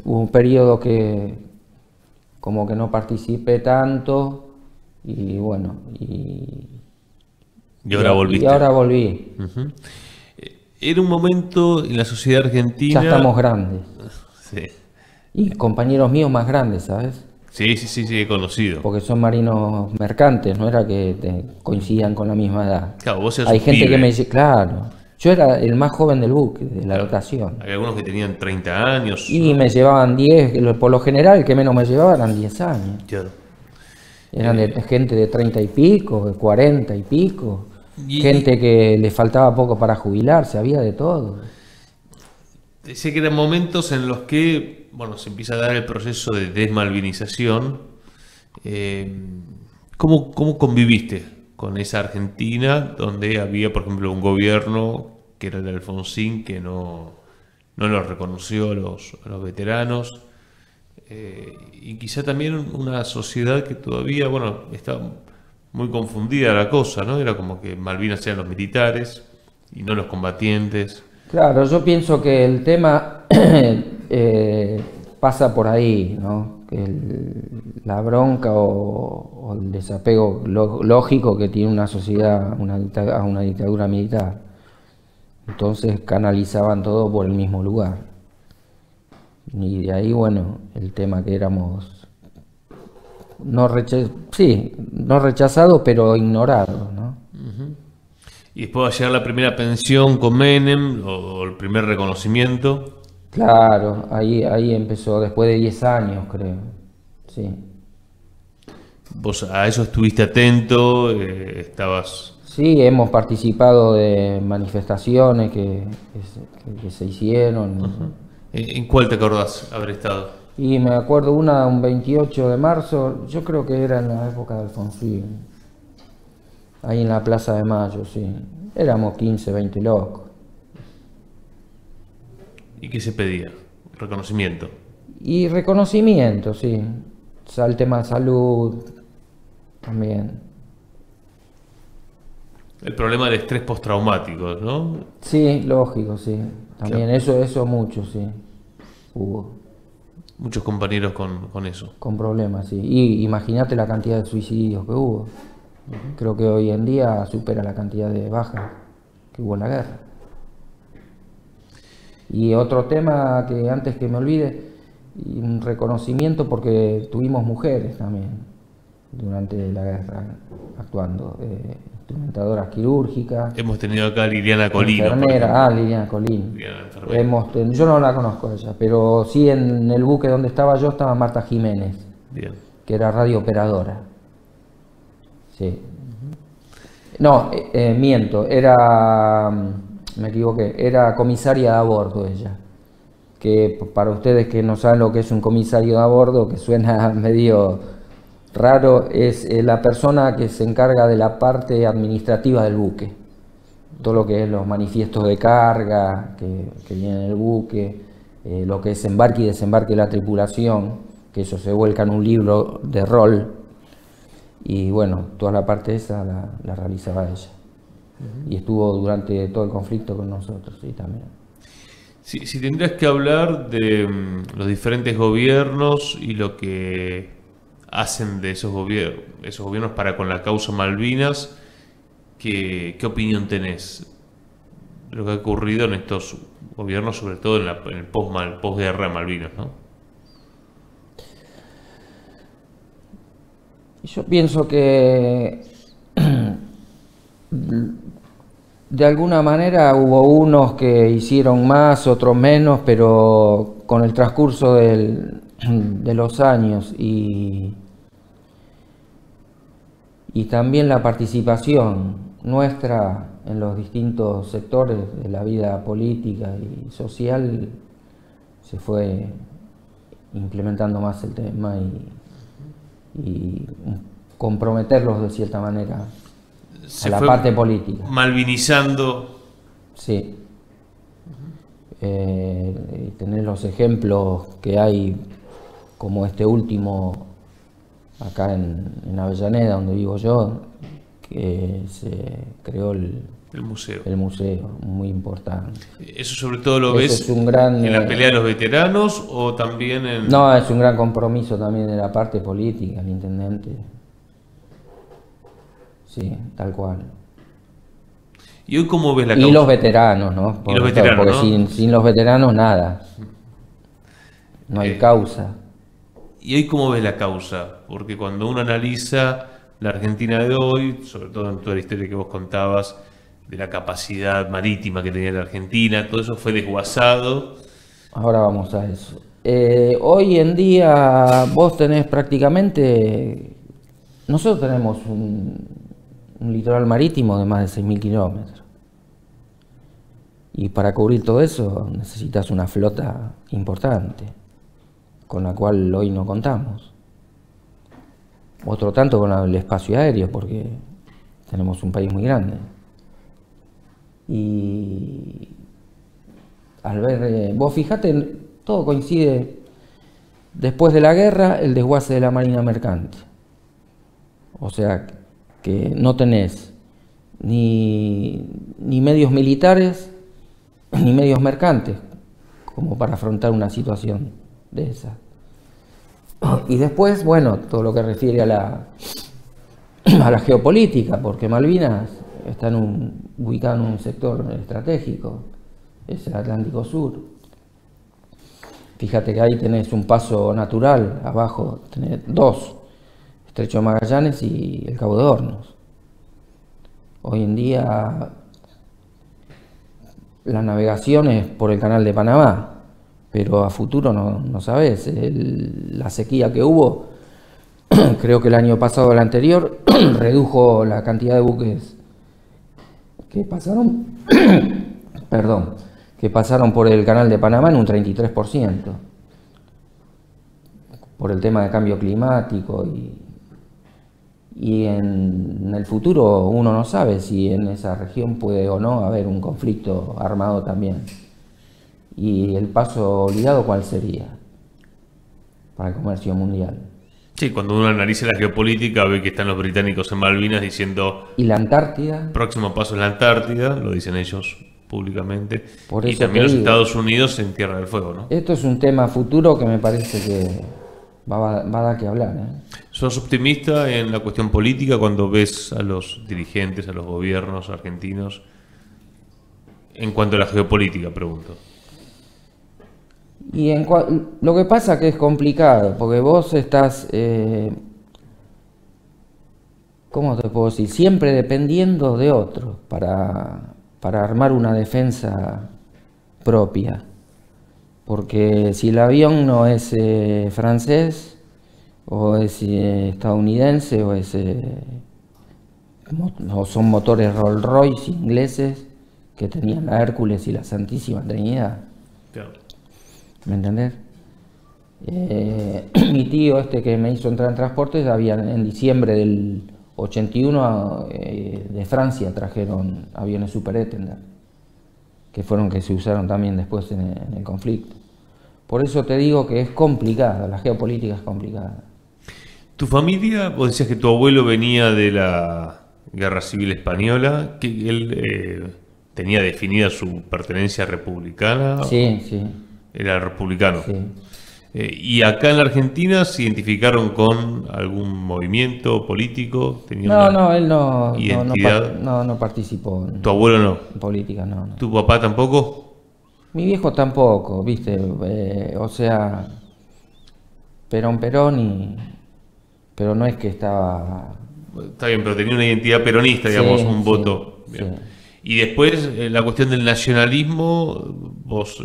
hubo un periodo que como que no participé tanto y bueno, y ahora volviste. Y ahora volví. Uh-huh. Era un momento en la sociedad argentina... Ya estamos grandes. Sí. Y compañeros míos más grandes, ¿sabes? Sí, he conocido. Porque son marinos mercantes, no era que coincidan con la misma edad. Claro, vos eras Hay un gente pibe. que me dice, claro, yo era el más joven del buque, de la dotación. Hay algunos que tenían 30 años. Y me llevaban 10, por lo general el que menos me llevaba eran 10 años. Claro. Eran de gente de 30 y pico, de 40 y pico. Y Gente que le faltaba poco para jubilarse, había de todo. sé que eran momentos en los que, bueno, se empieza a dar el proceso de desmalvinización. ¿Cómo conviviste con esa Argentina donde había, por ejemplo, un gobierno que era el de Alfonsín que no los reconoció a los veteranos? Y quizá también una sociedad que todavía, bueno, está muy confundida la cosa, ¿no? Era como que Malvinas eran los militares y no los combatientes. Claro, yo pienso que el tema pasa por ahí, ¿no? Que la bronca o el desapego lógico que tiene una sociedad a una dictadura militar. Entonces canalizaban todo por el mismo lugar. Y de ahí, bueno, el tema que éramos no rechazados, pero ignorados, ¿no? Uh-huh. Y después va a llegar la primera pensión con Menem, o el primer reconocimiento. Claro, ahí empezó, después de 10 años, creo. Sí. Vos a eso estuviste atento, estabas... Sí, hemos participado de manifestaciones que se hicieron. Uh-huh. ¿En cuál te acordás haber estado? Y me acuerdo un 28 de marzo, yo creo que era en la época de Alfonsín, ahí en la Plaza de Mayo, sí. Éramos 15, 20 locos. ¿Y qué se pedía? ¿Reconocimiento? Y reconocimiento, sí. El tema de salud también. El problema del estrés postraumático, ¿no? Sí, lógico, sí. También Claro. eso mucho, sí. Hubo. Muchos compañeros con eso. Con problemas, sí. Y imagínate la cantidad de suicidios que hubo. Creo que hoy en día supera la cantidad de bajas que hubo en la guerra. Y otro tema que antes que me olvide, y un reconocimiento porque tuvimos mujeres también durante la guerra actuando, instrumentadoras quirúrgicas. Hemos tenido acá a Liliana Colino. Enfermera, Liliana Colino. Yo no la conozco a ella, pero sí en el buque donde estaba yo estaba Marta Jiménez, Bien. que era radiooperadora. Sí. No, miento, me equivoqué, era comisaria a bordo ella. Que para ustedes que no saben lo que es un comisario a bordo, que suena medio raro, es la persona que se encarga de la parte administrativa del buque. Todo lo que es los manifiestos de carga que vienen en el buque, lo que es embarque y desembarque de la tripulación, que eso se vuelca en un libro de rol. Y bueno, toda la parte esa la realizaba ella. Y estuvo durante todo el conflicto con nosotros, sí, también. Si tendrías que hablar de los diferentes gobiernos y lo que hacen de esos gobiernos para con la causa Malvinas, ¿qué opinión tenés de lo que ha ocurrido en estos gobiernos, sobre todo en el posguerra de Malvinas, ¿no? Yo pienso que de alguna manera hubo unos que hicieron más, otros menos, pero con el transcurso de los años y también la participación nuestra en los distintos sectores de la vida política y social, se fue implementando más el tema y comprometerlos de cierta manera a la parte política. Malvinizando. Sí. Tener los ejemplos que hay, como este último acá en Avellaneda, donde vivo yo, que se creó museo. el museo, muy importante. ¿Eso sobre todo lo Eso ves es un gran, en la pelea de los veteranos o también en...? No, es un gran compromiso también de la parte política, el intendente. Sí, tal cual. ¿Y hoy cómo ves la Y causa? los veteranos, ¿no? Y los veteranos, porque ¿no? sin los veteranos nada. No hay causa. ¿Y hoy cómo ves la causa? Porque cuando uno analiza la Argentina de hoy, sobre todo en toda la historia que vos contabas, de la capacidad marítima que tenía la Argentina, todo eso fue desguazado. Ahora vamos a eso. Hoy en día vos tenés prácticamente... Nosotros tenemos un litoral marítimo de más de 6.000 kilómetros. Y para cubrir todo eso necesitas una flota importante, con la cual hoy no contamos. Otro tanto con el espacio aéreo, porque tenemos un país muy grande. Y al ver, vos fijate, todo coincide. Después de la guerra, el desguace de la marina mercante. O sea, que no tenés ni medios militares ni medios mercantes como para afrontar una situación de esa. Y después, bueno, todo lo que refiere a la geopolítica, porque Malvinas está ubicado en un sector estratégico, es el Atlántico Sur. Fíjate que ahí tenés un paso natural, abajo tenés dos, Estrecho de Magallanes y el Cabo de Hornos. Hoy en día la navegación es por el canal de Panamá, pero a futuro no sabes. La sequía que hubo, creo que el año pasado o el anterior, redujo la cantidad de buques que pasaron, perdón, que pasaron por el canal de Panamá en un 33%, por el tema de cambio climático y en el futuro uno no sabe si en esa región puede o no haber un conflicto armado también. ¿Y el paso obligado cuál sería para el comercio mundial? Sí, cuando uno analiza la geopolítica ve que están los británicos en Malvinas diciendo... ¿Y la Antártida? Próximo paso es la Antártida, lo dicen ellos públicamente. Por y eso también los digo, Estados Unidos en Tierra del Fuego, ¿no? Esto es un tema futuro que me parece que va a dar que hablar, ¿eh? ¿Sos optimista en la cuestión política cuando ves a los dirigentes, a los gobiernos argentinos? En cuanto a la geopolítica, pregunto. Y lo que pasa que es complicado, porque vos estás, ¿cómo te puedo decir? Siempre dependiendo de otros para armar una defensa propia. Porque si el avión no es francés, o es estadounidense, o son motores Rolls-Royce ingleses que tenían la Hércules y la Santísima Trinidad. Claro. ¿Me entendés? Mi tío que me hizo entrar en transportes, en diciembre del 81 de Francia trajeron aviones Super Étendard, que fueron que se usaron también después en el conflicto. Por eso te digo que es complicada, la geopolítica es complicada. ¿Tu familia, vos decías que tu abuelo venía de la Guerra Civil Española, que él tenía definida su pertenencia republicana? Sí, sí. Era republicano. Sí. ¿Y acá en la Argentina se identificaron con algún movimiento político? No, él no, identidad? no participó en, ¿Tu abuelo no? en política, no. ¿Tu papá tampoco? Mi viejo tampoco, viste, o sea, Perón, pero no es que estaba... Está bien, pero tenía una identidad peronista, digamos, un voto. Sí. Y después, la cuestión del nacionalismo, vos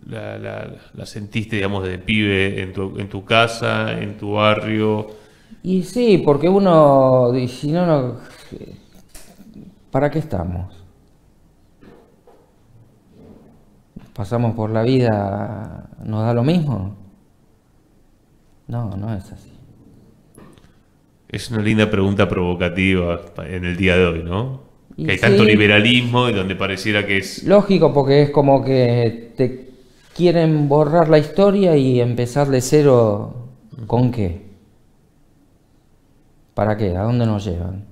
la sentiste, digamos, de pibe en tu casa, en tu barrio. Y sí, porque uno, si no, ¿para qué estamos? ¿Pasamos por la vida, nos da lo mismo? No es así. Es una linda pregunta provocativa en el día de hoy, ¿no? Y que hay tanto liberalismo y donde pareciera que es... Lógico, porque es como que te quieren borrar la historia y empezar de cero. ¿Con qué? ¿Para qué? ¿A dónde nos llevan?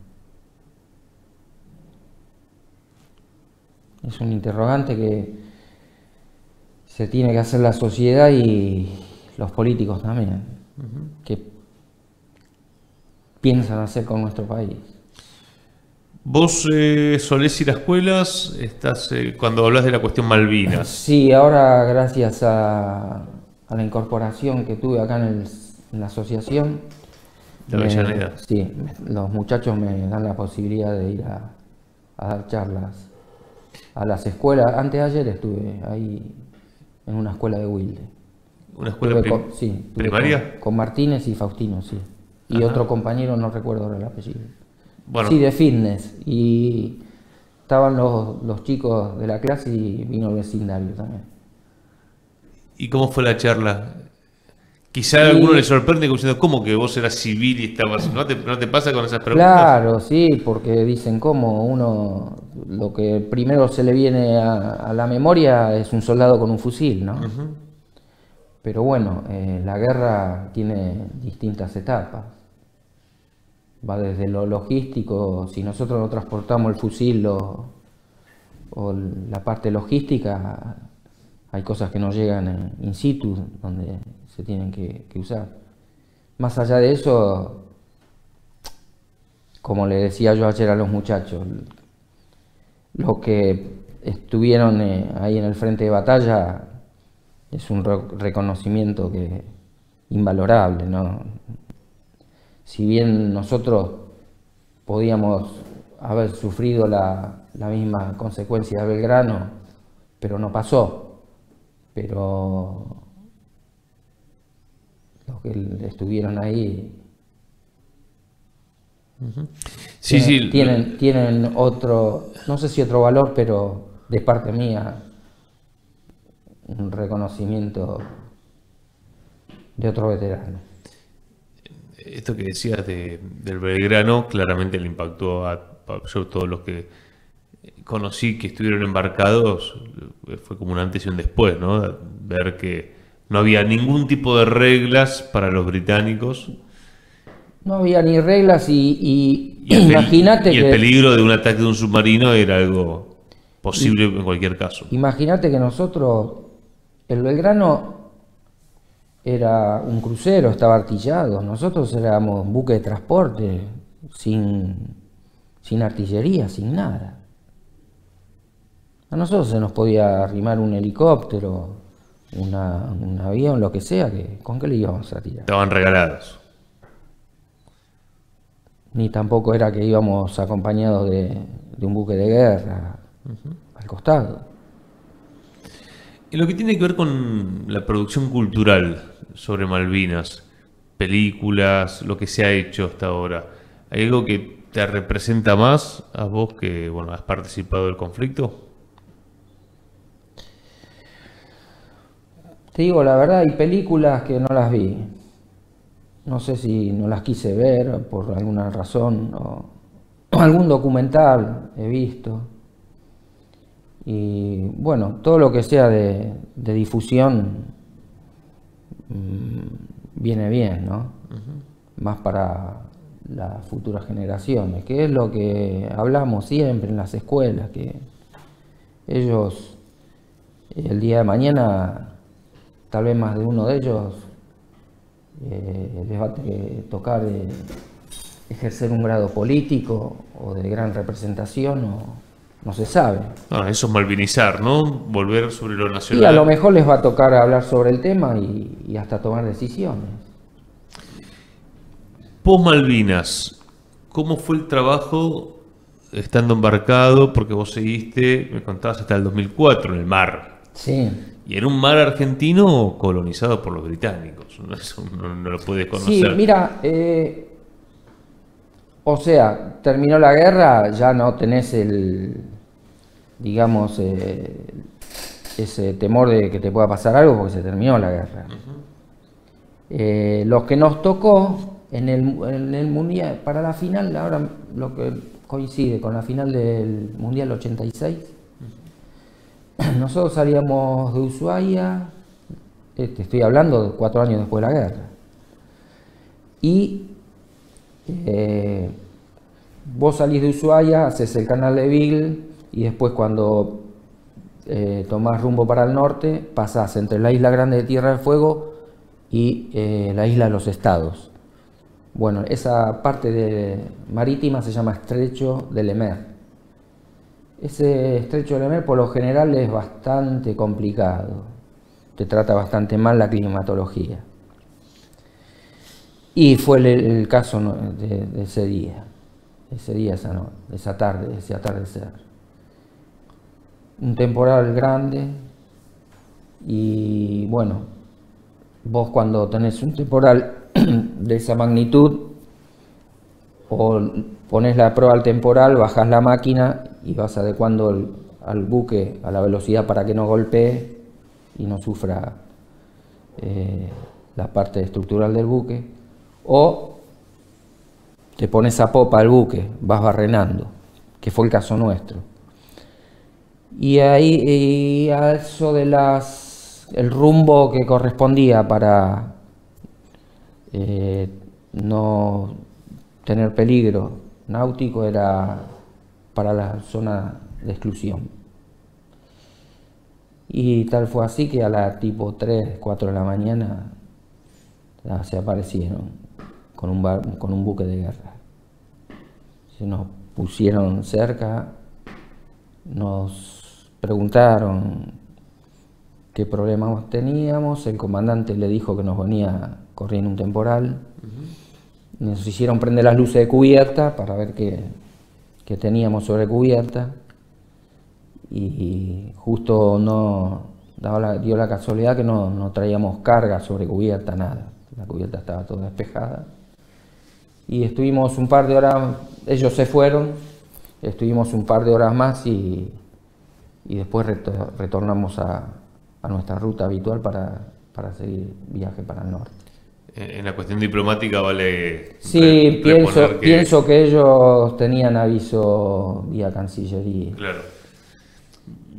Es un interrogante que se tiene que hacer la sociedad y los políticos también. ¿Qué piensan hacer con nuestro país? ¿Vos solés ir a escuelas? Cuando hablas de la cuestión Malvinas. Sí, ahora gracias a la incorporación que tuve acá en la asociación, De Avellaneda. sí, los muchachos me dan la posibilidad de ir a dar charlas a las escuelas. Antes de ayer estuve ahí en una escuela de Wilde. ¿Una escuela Estuve primaria? Con Martínez y Faustino, sí. Y Ajá. otro compañero, no recuerdo ahora el apellido. Bueno, Sí, de fitness. Y estaban los chicos de la clase y vino el vecindario también. ¿y cómo fue la charla? Quizá a Y- alguno le sorprende como diciendo, ¿cómo que vos eras civil y estabas? ¿No te pasa con esas preguntas? Claro, sí, porque dicen cómo uno, lo que primero se le viene a la memoria es un soldado con un fusil, ¿no? Ujú. Pero bueno, la guerra tiene distintas etapas. Va desde lo logístico, si nosotros no transportamos el fusil o la parte logística, hay cosas que no llegan in situ, donde se tienen que usar. Más allá de eso, como le decía yo ayer a los muchachos, los que estuvieron ahí en el frente de batalla es un reconocimiento que invalorable, ¿no? Si bien nosotros podíamos haber sufrido la misma consecuencia de Belgrano, pero no pasó. Pero los que estuvieron ahí Sí, sí. tienen otro, no sé si otro valor, pero de parte mía, un reconocimiento de otro veterano. Esto que decías del Belgrano claramente le impactó yo todos los que conocí que estuvieron embarcados, fue como un antes y un después, ¿no? Ver que no había ningún tipo de reglas para los británicos No había ni reglas y y imagínate el que peligro de un ataque de un submarino era algo posible en cualquier caso. imagínate que nosotros, el Belgrano era un crucero, estaba artillado, nosotros éramos un buque de transporte, sin artillería, sin nada. A nosotros se nos podía arrimar un helicóptero, un avión, lo que sea, ¿con qué le íbamos a tirar? Estaban regalados. Ni tampoco era que íbamos acompañados de un buque de guerra al costado. En lo que tiene que ver con la producción cultural sobre Malvinas, películas, lo que se ha hecho hasta ahora, ¿hay algo que te representa más a vos que, bueno, has participado del conflicto? Te digo la verdad, hay películas que no las vi. No sé si no las quise ver por alguna razón o algún documental he visto. Y bueno, todo lo que sea de difusión viene bien, ¿no? Más para las futuras generaciones, que es lo que hablamos siempre en las escuelas, que ellos el día de mañana, tal vez más de uno de ellos, les va a tocar ejercer un grado político o de gran representación, o no se sabe. Ah, eso es malvinizar, ¿no? Volver sobre lo Y nacional. a lo mejor les va a tocar hablar sobre el tema y hasta tomar decisiones. Post Malvinas, ¿cómo fue el trabajo estando embarcado? Porque vos seguiste, me contabas, hasta el 2004 en el mar. Sí. Y en un mar argentino colonizado por los británicos. Eso no lo puedes conocer. Sí, mira, o sea, terminó la guerra, ya no tenés digamos, ese temor de que te pueda pasar algo porque se terminó la guerra. Los que nos tocó en el Mundial, para la final, ahora lo que coincide con la final del Mundial 86, nosotros salíamos de Ushuaia, estoy hablando de 4 años después de la guerra, y Vos salís de Ushuaia, haces el canal de Beagle y después cuando tomás rumbo para el norte, pasás entre la isla Grande de Tierra del Fuego y la isla de los Estados. Bueno, esa parte marítima se llama Estrecho de Lemer. Ese Estrecho de Lemer por lo general es bastante complicado, te trata bastante mal la climatología. Y fue el caso de ese día, esa tarde, ese atardecer. Un temporal grande y bueno, vos cuando tenés un temporal de esa magnitud, o pones la proa al temporal, bajás la máquina y vas adecuando al buque a la velocidad para que no golpee y no sufra la parte estructural del buque, o te pones a popa al buque, vas barrenando, que fue el caso nuestro. Y ahí a eso de el rumbo que correspondía para no tener peligro náutico era para la zona de exclusión. Y tal fue así que a las tipo 3, 4 de la mañana ya se aparecieron con un buque de guerra. Se nos pusieron cerca, nos preguntaron qué problemas teníamos, el comandante le dijo que nos venía corriendo un temporal. Nos hicieron prender las luces de cubierta para ver qué teníamos sobre cubierta y justo dio la casualidad que no traíamos carga sobre cubierta, nada. La cubierta estaba toda despejada. Y estuvimos un par de horas, ellos se fueron, estuvimos un par de horas más y después retornamos a nuestra ruta habitual para seguir viaje para el norte. En la cuestión diplomática vale... Sí, pienso que ellos tenían aviso vía Cancillería. Claro.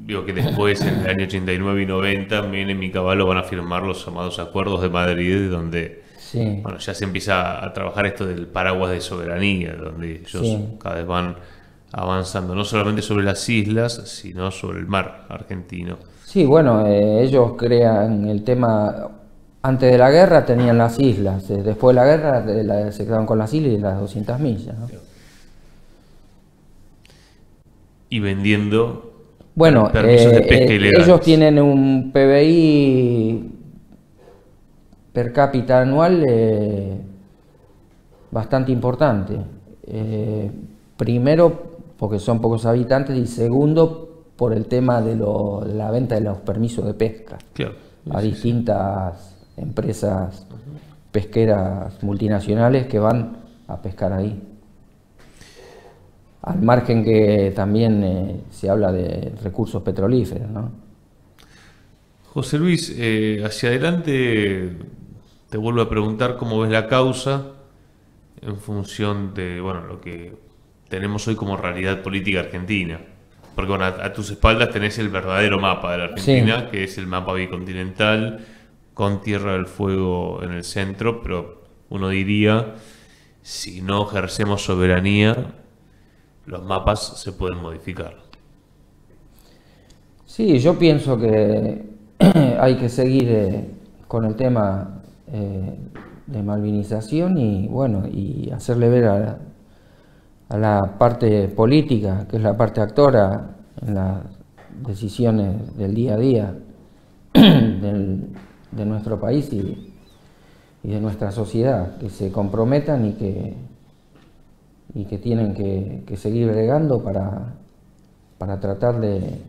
Digo que después, en el año 89 y 90, Menem y Cavallo van a firmar los llamados Acuerdos de Madrid, donde bueno, ya se empieza a trabajar esto del paraguas de soberanía, donde ellos cada vez van avanzando, no solamente sobre las islas, sino sobre el mar argentino. Sí, bueno, ellos crean el tema... Antes de la guerra tenían las islas, después de la guerra se quedaron con las islas y las 200 millas, ¿no? Y vendiendo permisos de pesca ilegales. Ellos tienen un PBI per cápita anual bastante importante. Primero, porque son pocos habitantes, y segundo, por el tema de la venta de los permisos de pesca a distintas empresas pesqueras multinacionales que van a pescar ahí. Al margen que también se habla de recursos petrolíferos, ¿no? José Luis, hacia adelante te vuelvo a preguntar cómo ves la causa en función de lo que tenemos hoy como realidad política argentina. Porque a tus espaldas tenés el verdadero mapa de la Argentina, que es el mapa bicontinental, con Tierra del Fuego en el centro, pero uno diría, si no ejercemos soberanía, los mapas se pueden modificar. Sí, yo pienso que hay que seguir con el tema de malvinización y hacerle ver a la parte política, que es la parte actora en las decisiones del día a día de nuestro país y de nuestra sociedad, que se comprometan y que tienen que seguir bregando para tratar de,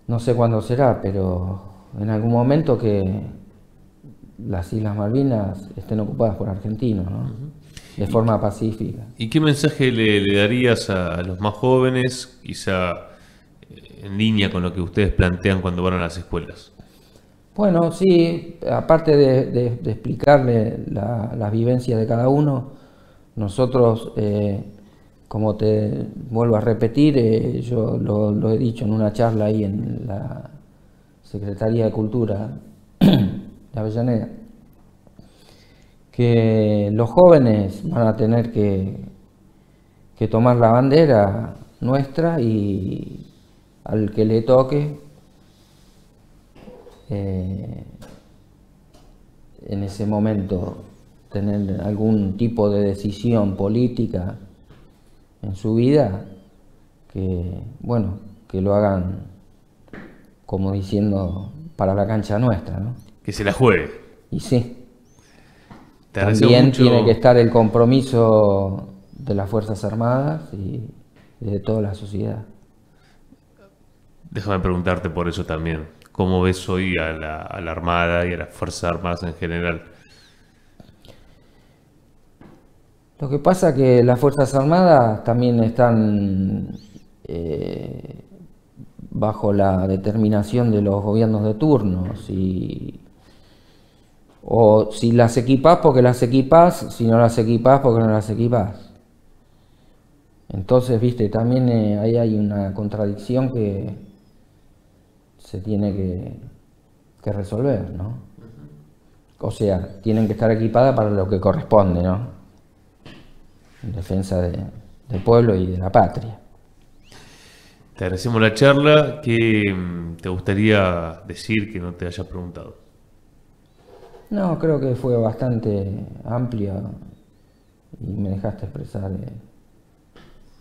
no sé cuándo será, pero en algún momento que las Islas Malvinas estén ocupadas por argentinos, ¿no? De forma pacífica. ¿Y qué mensaje le darías a los más jóvenes, quizá en línea con lo que ustedes plantean cuando van a las escuelas? Bueno, sí, aparte de explicarle la vivencia de cada uno, nosotros, como te vuelvo a repetir, yo lo he dicho en una charla ahí en la Secretaría de Cultura de Avellaneda, que los jóvenes van a tener que tomar la bandera nuestra y al que le toque en ese momento tener algún tipo de decisión política en su vida, que bueno, que lo hagan como diciendo para la cancha nuestra, ¿no? Que se la juegue. Y sí. Te agradezco También mucho. tiene que estar el compromiso de las Fuerzas Armadas y de toda la sociedad. Déjame preguntarte por eso también. ¿Cómo ves hoy a la Armada y a las Fuerzas Armadas en general? Lo que pasa es que las Fuerzas Armadas también están bajo la determinación de los gobiernos de turno. O si las equipás porque las equipás, si no las equipás porque no las equipás. Entonces, viste, también ahí hay una contradicción que se tiene que resolver, ¿no? O sea, tienen que estar equipadas para lo que corresponde, ¿no? En defensa del pueblo y de la patria. Te agradecemos la charla. ¿Qué te gustaría decir que no te haya preguntado? No, creo que fue bastante amplia y me dejaste expresar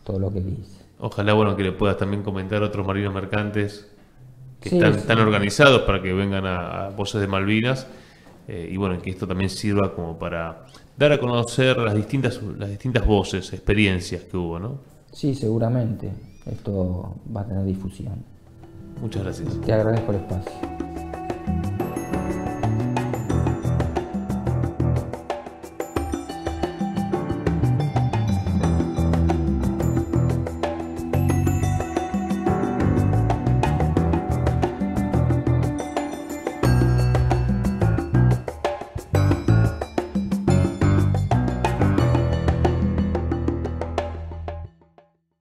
todo lo que dice. Ojalá, bueno, que le puedas también comentar a otros marinos mercantes que Sí, están organizados para que vengan a Voces de Malvinas, y bueno, que esto también sirva como para dar a conocer las distintas voces, experiencias que hubo, ¿no? Sí, seguramente. Esto va a tener difusión. Muchas gracias. Te agradezco el espacio.